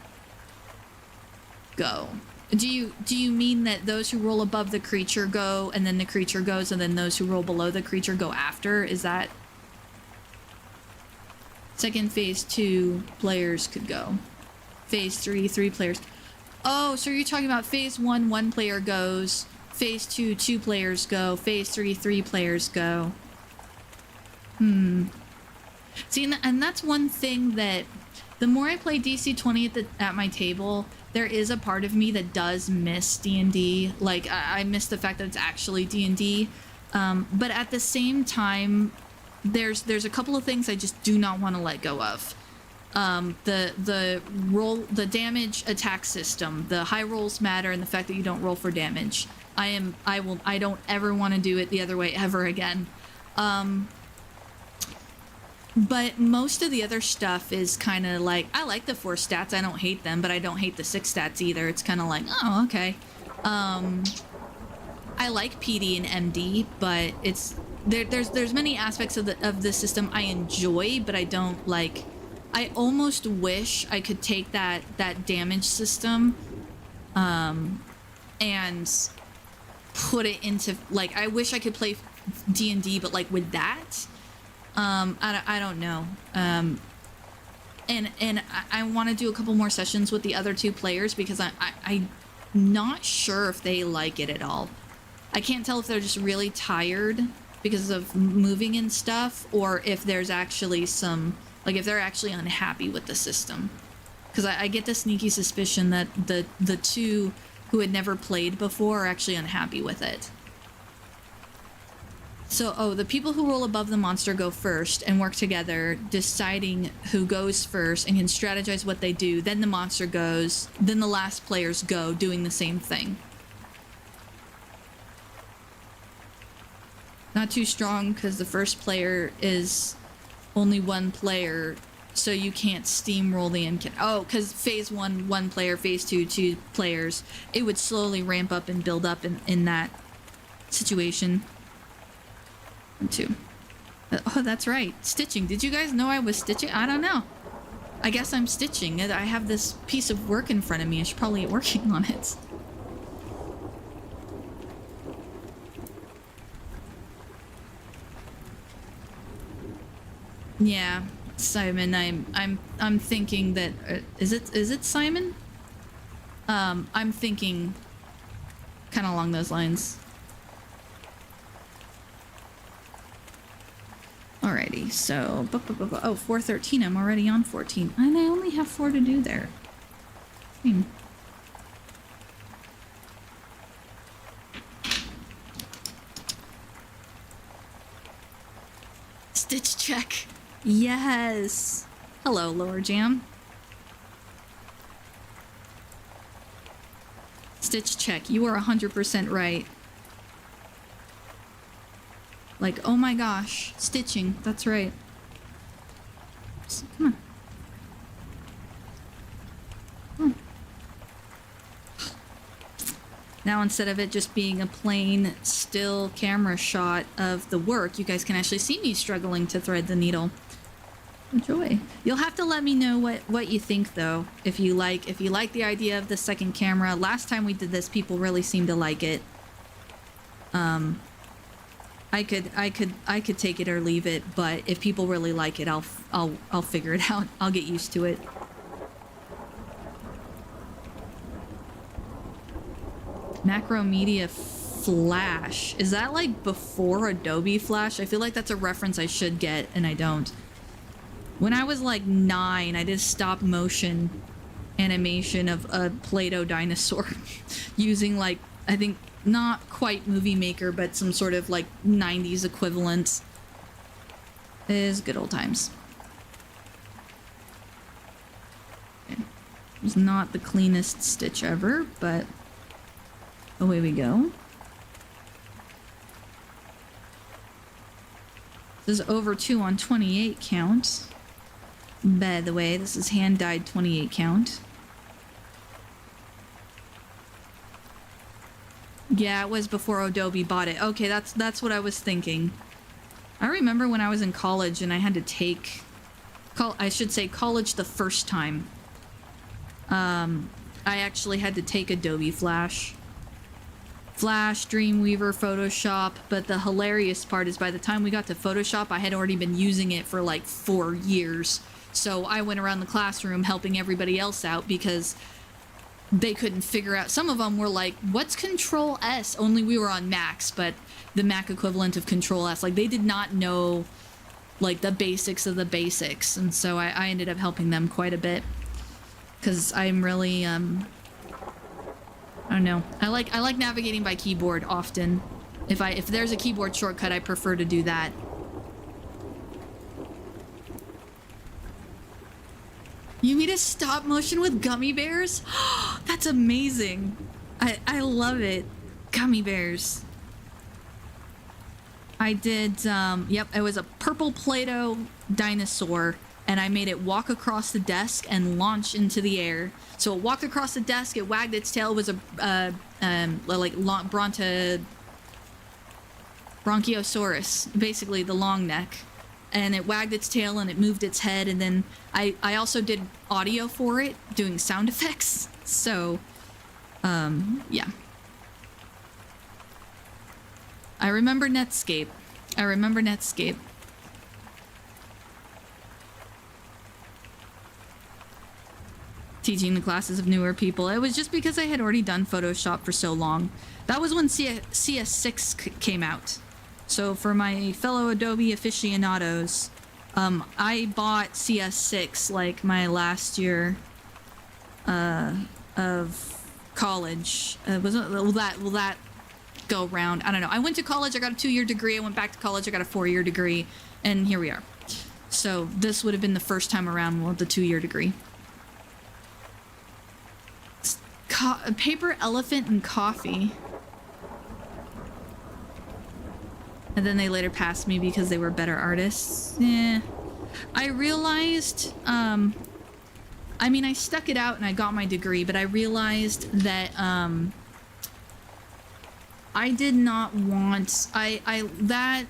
go. Do you mean that those who roll above the creature go, and then the creature goes, and then those who roll below the creature go after? Is that... Second phase 2 players could go. Phase 3, 3 players. Oh, so you're talking about phase 1, 1 player goes. Phase 2, 2 players go. Phase 3, 3 players go. See, and that's one thing that the more I play DC20 at my table, there is a part of me that does miss D&D. Like, I miss the fact that it's actually D&D. But at the same time, there's a couple of things I just do not want to let go of. The damage attack system, the high rolls matter, and the fact that you don't roll for damage. I don't ever want to do it the other way ever again. But most of the other stuff is kind of like, I like the 4 stats, I don't hate them, but I don't hate the 6 stats either. It's kind of like, oh, okay. I like PD and MD, but it's there's many aspects of the system I enjoy, but I don't like. I almost wish I could take that damage system and put it into, like, I wish I could play D&D, but like with that, I don't know. And I want to do a couple more sessions with the other two players because I'm not sure if they like it at all. I can't tell if they're just really tired because of moving and stuff, or if there's actually some, like, if they're actually unhappy with the system. Because I get the sneaky suspicion that the two who had never played before are actually unhappy with it. So, the people who roll above the monster go first and work together, deciding who goes first and can strategize what they do. Then the monster goes. Then the last players go, doing the same thing. Not too strong because the first player is only one player, so you can't steamroll the because phase one player, phase two players. It would slowly ramp up and build up in that situation. Two. Oh, that's right. Stitching. Did you guys know I was stitching? I don't know. I guess I'm stitching. I have this piece of work in front of me. I should probably get working on it. Yeah, Simon. I'm thinking that is it Simon? I'm thinking kind of along those lines. Alrighty, so, oh, 413, I'm already on 14. And I only have 4 to do there. Stitch check. Yes. Hello, Lower Jam. Stitch check. You are 100% right. Like, oh my gosh, stitching. That's right. Come on. Now, instead of it just being a plain still camera shot of the work, you guys can actually see me struggling to thread the needle. Enjoy. You'll have to let me know what you think, though. If you like the idea of the second camera. Last time we did this, people really seemed to like it. I could take it or leave it, but if people really like it, I'll figure it out. I'll get used to it. Macromedia Flash. Is that like before Adobe Flash? I feel like that's a reference I should get, and I don't. When I was like 9, I did stop motion animation of a Play-Doh dinosaur using, like, I think not quite Movie Maker, but some sort of like 90s equivalent. It is good old times. Okay. It was not the cleanest stitch ever, but away we go. This is over 2 on 28 count. By the way, this is hand-dyed 28 count. Yeah, it was before Adobe bought it. Okay, that's what I was thinking. I remember when I was in college and I had to take... I should say college the first time. I actually had to take Adobe Flash. Flash, Dreamweaver, Photoshop, but the hilarious part is by the time we got to Photoshop, I had already been using it for like 4 years. So I went around the classroom helping everybody else out because they couldn't figure out. Some of them were like, what's Control S? Only we were on Macs, but the Mac equivalent of Control S. Like, they did not know, like, the basics of the basics. And so I ended up helping them quite a bit. Because I'm really, I don't know. I like navigating by keyboard often. If there's a keyboard shortcut, I prefer to do that. You made a stop motion with gummy bears? That's amazing. I love it. Gummy bears. I did, yep, it was a purple Play-Doh dinosaur, and I made it walk across the desk and launch into the air. So it walked across the desk, it wagged its tail, it was a, Bronchiosaurus, basically the long neck. And it wagged its tail and it moved its head, and then I also did audio for it, doing sound effects. So, yeah. I remember Netscape. I remember Netscape. Teaching the classes of newer people. It was just because I had already done Photoshop for so long. That was when CS6 came out. So for my fellow Adobe aficionados, I bought CS6 like my last year of college. Will that go round? I don't know. I went to college. I got a 2-year degree. I went back to college. I got a 4-year degree, and here we are. So this would have been the first time around with the 2-year degree. Paper elephant and coffee. And then they later passed me because they were better artists. Yeah. I realized, I mean, I stuck it out and I got my degree, but I realized that, I did not want, that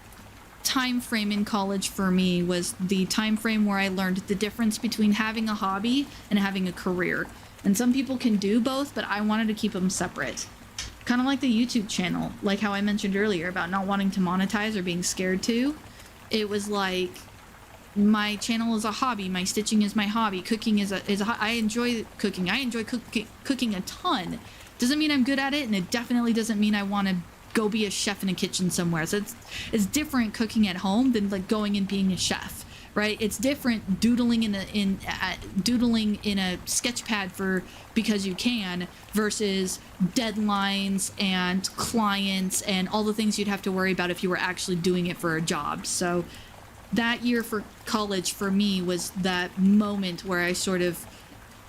time frame in college for me was the time frame where I learned the difference between having a hobby and having a career. And some people can do both, but I wanted to keep them separate. Kind of like the YouTube channel, like how I mentioned earlier about not wanting to monetize or being scared to. It was like, my channel is a hobby, my stitching is my hobby, cooking is I enjoy cooking. I enjoy cooking a ton. Doesn't mean I'm good at it, and it definitely doesn't mean I want to go be a chef in a kitchen somewhere. So it's different cooking at home than like going and being a chef. Right, it's different doodling in a sketch pad because you can versus deadlines and clients and all the things you'd have to worry about if you were actually doing it for a job. So that year for college for me was that moment where I sort of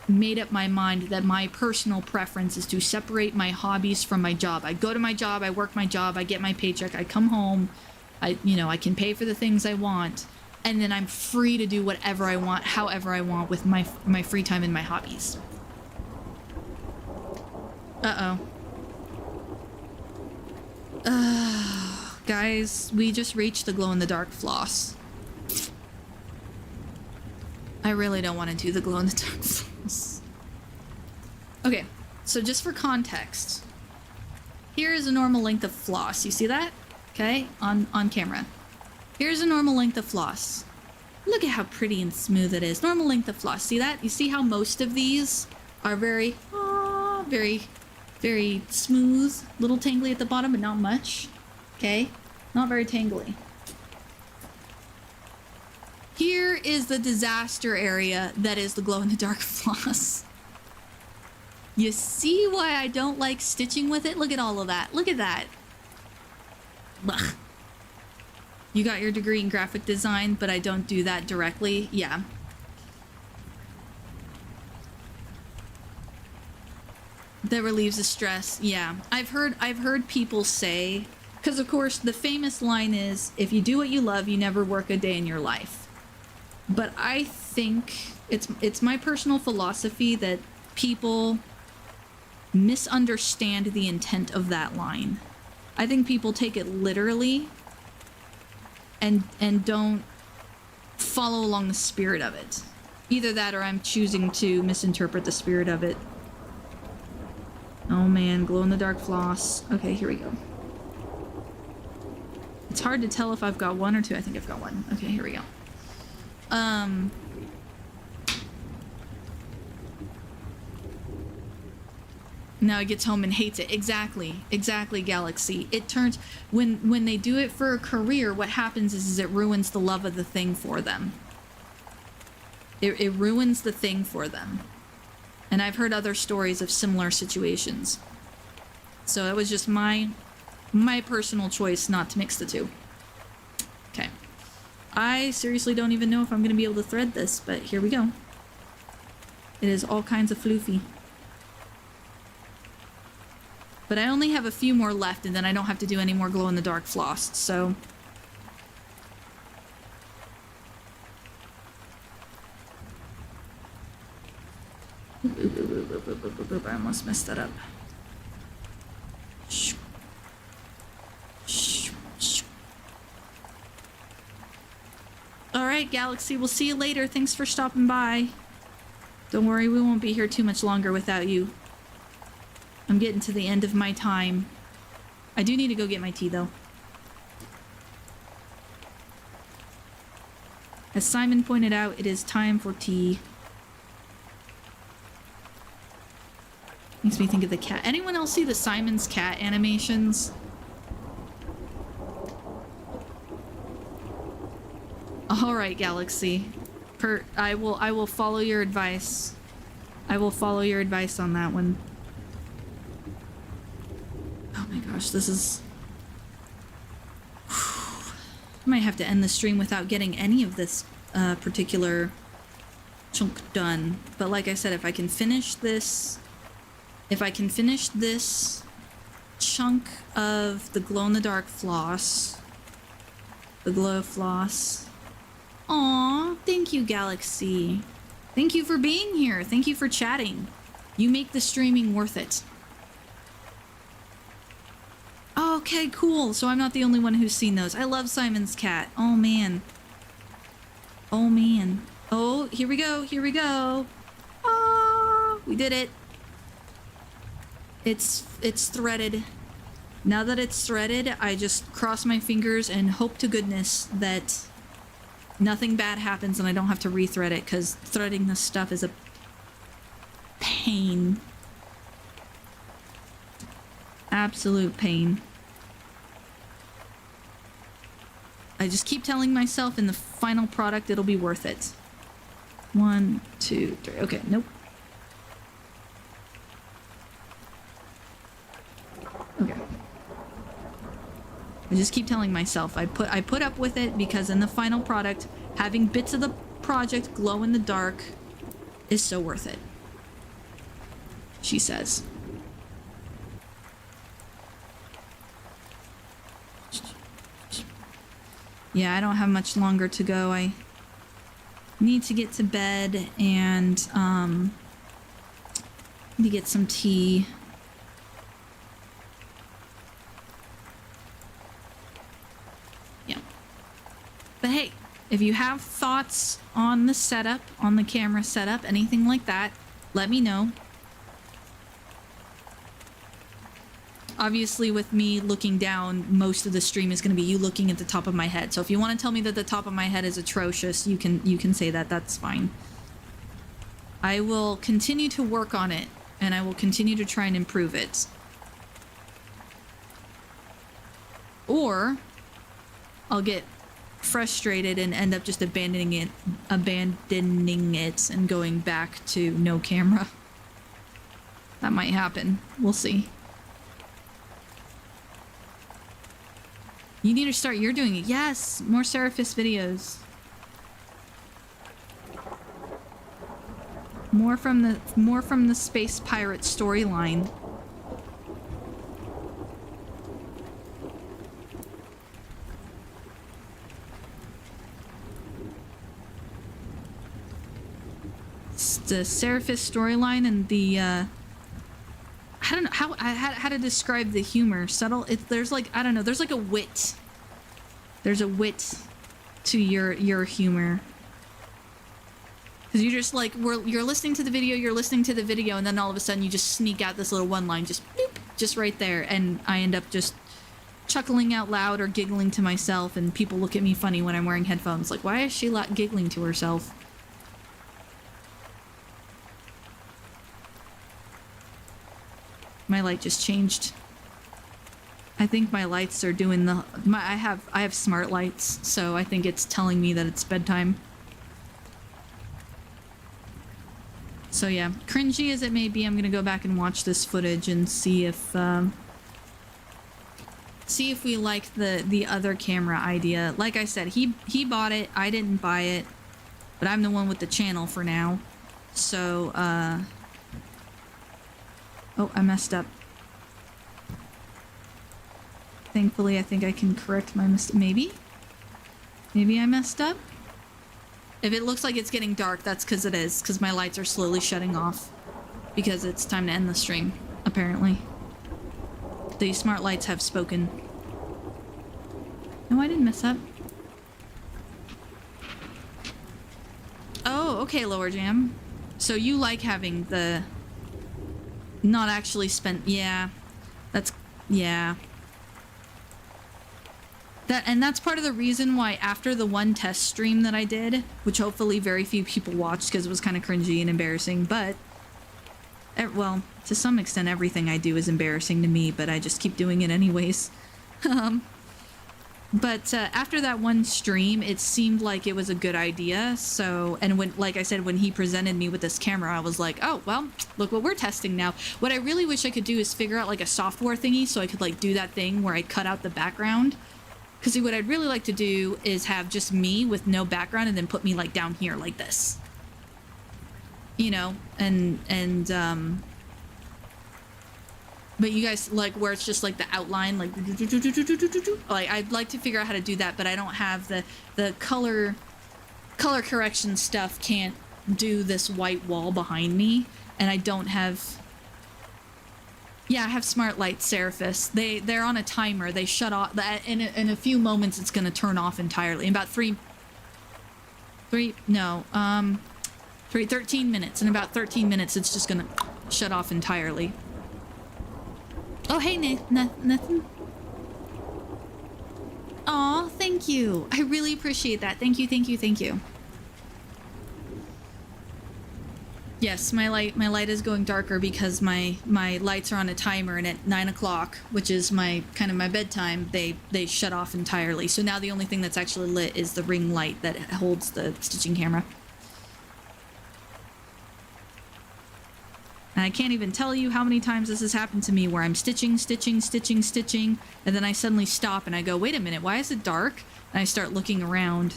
made up my mind that my personal preference is to separate my hobbies from my job. I go to my job, I work my job, I get my paycheck, I come home, I can pay for the things I want. And then I'm free to do whatever I want, however I want with my free time and my hobbies. Guys, we just reached the glow-in-the-dark floss. I really don't want to do the glow-in-the-dark floss. Okay, so just for context, here is a normal length of floss. You see that? Okay, on camera. Here's a normal length of floss. Look at how pretty and smooth it is. Normal length of floss. See that? You see how most of these are very, very smooth. Little tangly at the bottom, but not much. Okay? Not very tangly. Here is the disaster area that is the glow-in-the-dark floss. You see why I don't like stitching with it? Look at all of that. Look at that. Ugh. You got your degree in graphic design, but I don't do that directly. Yeah. That relieves the stress. Yeah. I've heard people say, because of course the famous line is, if you do what you love, you never work a day in your life. But I think it's my personal philosophy that people misunderstand the intent of that line. I think people take it literally and don't follow along the spirit of it. Either that or I'm choosing to misinterpret the spirit of it. Oh man, glow-in-the-dark floss. Okay, here we go. It's hard to tell if I've got one or two. I think I've got one. Okay, here we go. Now he gets home and hates it. Exactly, Galaxy. It turns, when they do it for a career, what happens is it ruins the love of the thing for them. It ruins the thing for them. And I've heard other stories of similar situations. So it was just my personal choice not to mix the two. Okay. I seriously don't even know if I'm going to be able to thread this, but here we go. It is all kinds of floofy. But I only have a few more left, and then I don't have to do any more glow-in-the-dark floss, so... I almost messed that up. Alright, Galaxy, we'll see you later. Thanks for stopping by. Don't worry, we won't be here too much longer without you. I'm getting to the end of my time. I do need to go get my tea, though. As Simon pointed out, it is time for tea. Makes me think of the cat. Anyone else see the Simon's cat animations? All right, Galaxy. I will follow your advice. I will follow your advice on that one. Oh my gosh, this is... I might have to end the stream without getting any of this particular chunk done. But like I said, if I can finish this... If I can finish this chunk of the glow-in-the-dark floss... The glow floss... Aw, thank you, Galaxy. Thank you for being here. Thank you for chatting. You make the streaming worth it. Okay, cool. So I'm not the only one who's seen those. I love Simon's cat. Oh, man. Oh, man. Oh, here we go. Here we go. Ah, we did it. It's threaded. Now that it's threaded, I just cross my fingers and hope to goodness that nothing bad happens and I don't have to rethread it, because threading this stuff is a pain. Absolute pain. I just keep telling myself in the final product it'll be worth it. 1, 2, 3. Okay, nope. Okay. I just keep telling myself I put up with it because in the final product, having bits of the project glow in the dark is so worth it. She says. Yeah, I don't have much longer to go. I need to get to bed and need to get some tea. Yeah. But hey, if you have thoughts on the setup, on the camera setup, anything like that, let me know. Obviously, with me looking down, most of the stream is going to be you looking at the top of my head. So if you want to tell me that the top of my head is atrocious, you can say that. That's fine. I will continue to work on it, and I will continue to try and improve it. Or I'll get frustrated and end up just abandoning it and going back to no camera. That might happen. We'll see. You need to start you're doing it. Yes, more Seraphis videos. More from the Space Pirate storyline. The Seraphis storyline and the I don't know how to describe the humor. Subtle. There's like, I don't know. There's like a wit. There's a wit to your humor. Because you're just like you're listening to the video, and then all of a sudden you just sneak out this little one line, just bloop, just right there, and I end up just chuckling out loud or giggling to myself, and people look at me funny when I'm wearing headphones. Like, why is she giggling to herself? My light just changed. I think my lights are doing I have smart lights, so I think it's telling me that it's bedtime. So yeah, cringy as it may be, I'm gonna go back and watch this footage and see if we like the other camera idea. Like I said, he bought it, I didn't buy it, but I'm the one with the channel for now. So oh, I messed up. Thankfully, I think I can correct my mistake. Maybe I messed up? If it looks like it's getting dark, that's because it is. Because my lights are slowly shutting off. Because it's time to end the stream, apparently. The smart lights have spoken. No, I didn't mess up. Oh, okay, Lower Jam. So you like having the... not actually spent... yeah. That's... yeah. That's part of the reason why after the one test stream that I did, which hopefully very few people watched because it was kind of cringy and embarrassing, but well, to some extent everything I do is embarrassing to me, but I just keep doing it anyways. But after that one stream, it seemed like it was a good idea. So, and when, like I said, when he presented me with this camera, I was like, oh, well, look what we're testing now. What I really wish I could do is figure out like a software thingy so I could like do that thing where I cut out the background. Because see, what I'd really like to do is have just me with no background and then put me like down here like this. You know, but you guys like where it's just like the outline, like I'd like to figure out how to do that, but I don't have the color correction stuff. Can't do this white wall behind me, and I don't have. Yeah, I have smart lights, Seraphis. They're on a timer. They shut off. In a few moments, it's gonna turn off entirely. In about 13 minutes. In about 13 minutes, it's just gonna shut off entirely. Oh, hey, Nathan. Aw, thank you. I really appreciate that. Thank you, thank you, thank you. Yes, my light is going darker because my lights are on a timer, and at 9 o'clock, which is my kind of my bedtime, they shut off entirely. So now the only thing that's actually lit is the ring light that holds the stitching camera. And I can't even tell you how many times this has happened to me where I'm stitching, and then I suddenly stop and I go, wait a minute, why is it dark? And I start looking around,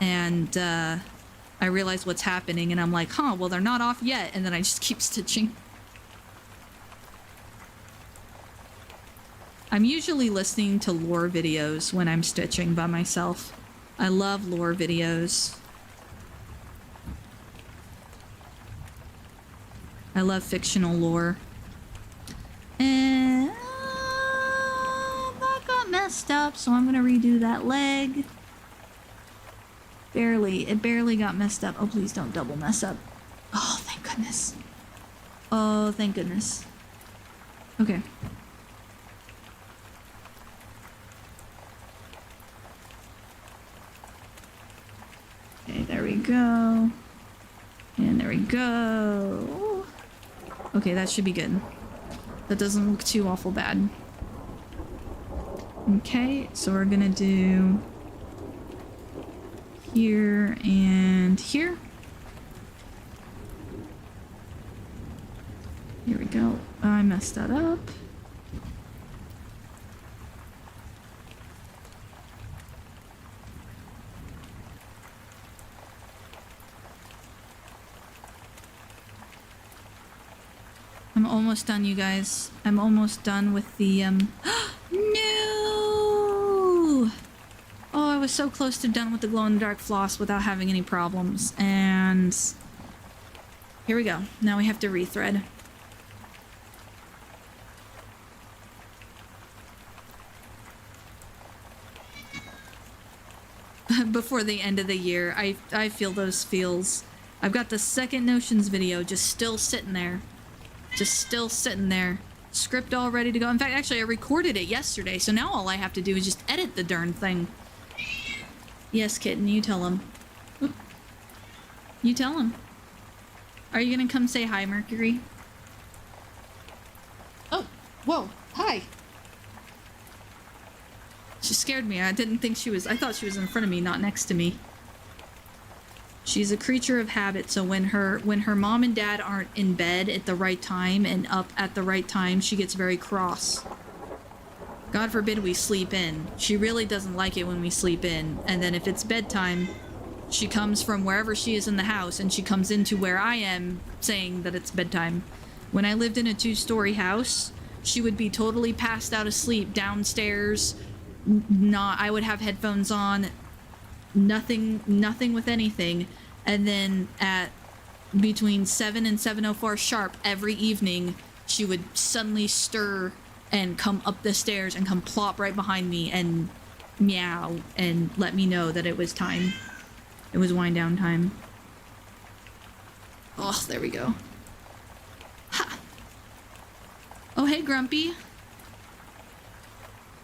and I realize what's happening, and I'm like, huh, well, they're not off yet, and then I just keep stitching. I'm usually listening to lore videos when I'm stitching by myself. I love lore videos. I love fictional lore. And that got messed up, so I'm gonna redo that leg. It barely got messed up. Oh, please don't double mess up. Oh, thank goodness. Oh, thank goodness. Okay. Okay, there we go. And there we go. Okay, that should be good. That doesn't look too awful bad. Okay, so we're gonna do here and here. Here we go. I messed that up. I'm almost done, you guys. I'm almost done with the, No! Oh, I was so close to done with the glow-in-the-dark floss without having any problems. And here we go. Now we have to rethread. Before the end of the year, I feel those feels. I've got the second Notions video just still sitting there. Script all ready to go. In fact, actually, I recorded it yesterday, so now all I have to do is just edit the darn thing. Yes, kitten, you tell him. Oop. You tell him. Are you gonna come say hi, Mercury? Oh, whoa, hi. She scared me. I didn't think she was... I thought she was in front of me, not next to me. She's a creature of habit, so when her mom and dad aren't in bed at the right time and up at the right time, she gets very cross. God forbid we sleep in. She really doesn't like it when we sleep in. And then if it's bedtime, she comes from wherever she is in the house and she comes into where I am saying that it's bedtime. When I lived in a 2-story house, she would be totally passed out asleep downstairs. I would have headphones on, nothing with anything, and then at between 7 and 7:04 sharp every evening, she would suddenly stir and come up the stairs and come plop right behind me and meow and let me know that it was time. It was wind down time. Oh, there we go. Ha! Oh, hey, Grumpy.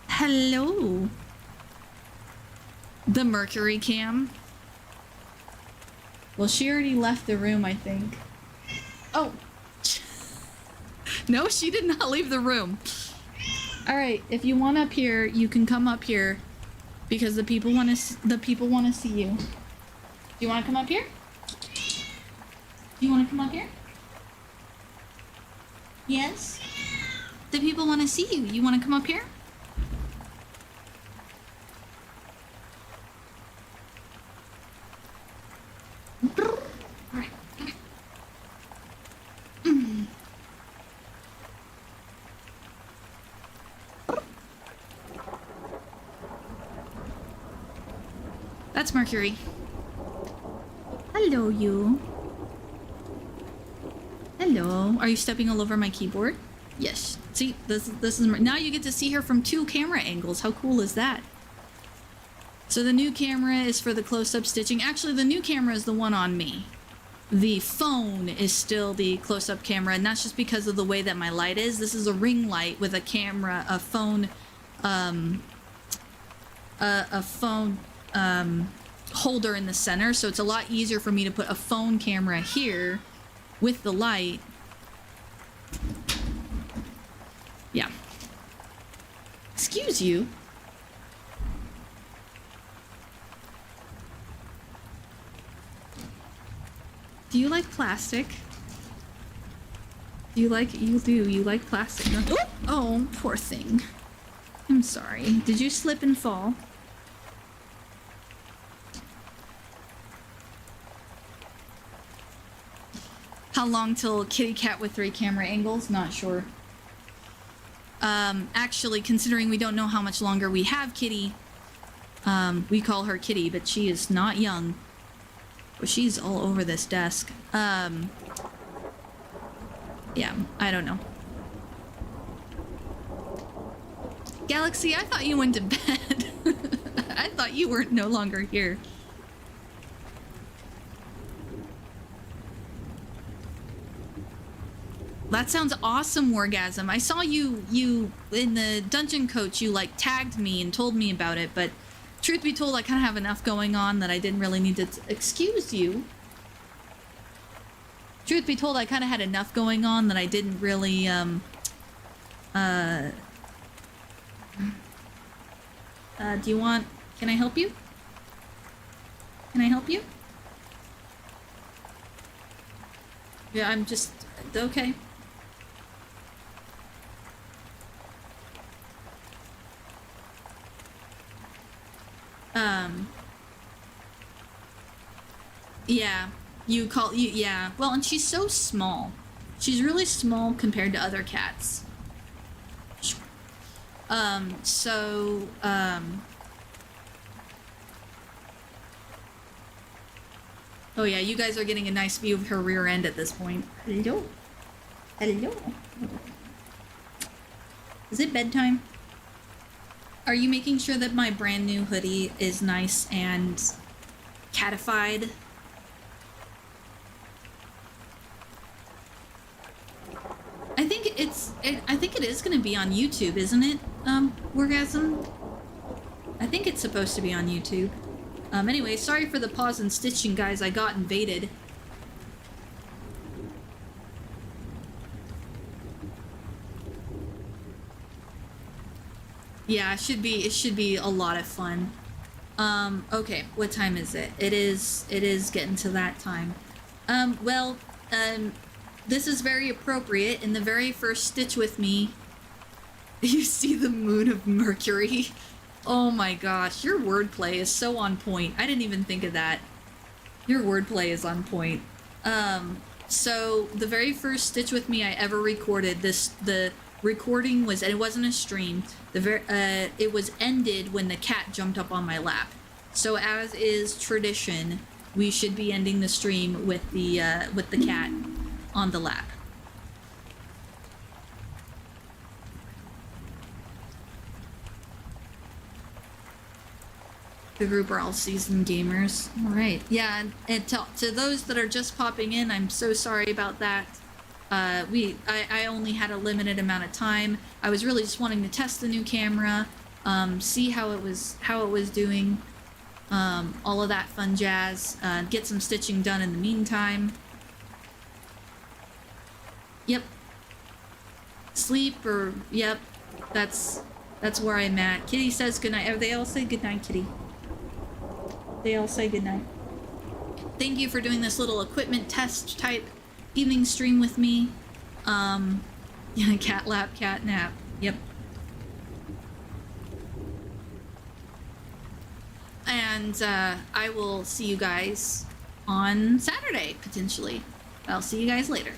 Hello. The Mercury cam. Well, she already left the room, I think. Oh. No, she did not leave the room. All right, if you want up here, you can come up here because the people want to see you. Do you want to come up here? Do you want to come up here? Yes. The people want to see you. You want to come up here? That's Mercury. Hello, you. Hello. Are you stepping all over my keyboard? Yes. See, this is now you get to see her from 2 camera angles. How cool is that? So the new camera is for the close-up stitching. Actually, the new camera is the one on me. The phone is still the close-up camera, and that's just because of the way that my light is. This is a ring light with a camera, a phone holder in the center, so it's a lot easier for me to put a phone camera here with the light. Yeah. Excuse you. Do you like plastic? You like plastic? Oh, poor thing. I'm sorry. Did you slip and fall? How long till kitty cat with 3 camera angles? Not sure. Actually, considering we don't know how much longer we have Kitty, we call her Kitty, but she is not young. Well, she's all over this desk. Yeah, I don't know. Galaxy, I thought you went to bed. I thought you were no longer here. That sounds awesome, Wargasm. I saw you in the dungeon coach, you like tagged me and told me about it, but truth be told, I kind of have enough going on that I didn't really need to excuse you. Truth be told, I kind of had enough going on that I didn't really, do you want, can I help you? Can I help you? Yeah, I'm just, okay. Yeah, yeah. Well, and she's so small. She's really small compared to other cats. Oh yeah, you guys are getting a nice view of her rear end at this point. Hello. Hello. Is it bedtime? Are you making sure that my brand new hoodie is nice and catified? I think it is gonna be on YouTube, isn't it? Wargasm? I think it's supposed to be on YouTube. Anyway, sorry for the pause and stitching, guys. I got invaded. Yeah, it should be a lot of fun. Okay, what time is it? It is getting to that time. This is very appropriate. In the very first Stitch With Me, you see the moon of Mercury. Oh my gosh, your wordplay is so on point. I didn't even think of that. Your wordplay is on point. So the very first Stitch With Me I ever recorded, the recording was, and it wasn't a stream, it was ended when the cat jumped up on my lap. So as is tradition, we should be ending the stream with the cat on the lap. The group are all seasoned gamers. All right. Yeah, and to those that are just popping in, I'm so sorry about that. I only had a limited amount of time. I was really just wanting to test the new camera, see how it was doing. all of that fun jazz. Get some stitching done in the meantime. Yep. Sleep or, yep. That's where I'm at. Kitty says goodnight. They all say goodnight, Kitty. They all say goodnight. Thank you for doing this little equipment test type evening stream with me. Yeah, cat lap, cat nap. Yep. And I will see you guys on Saturday, potentially. I'll see you guys later.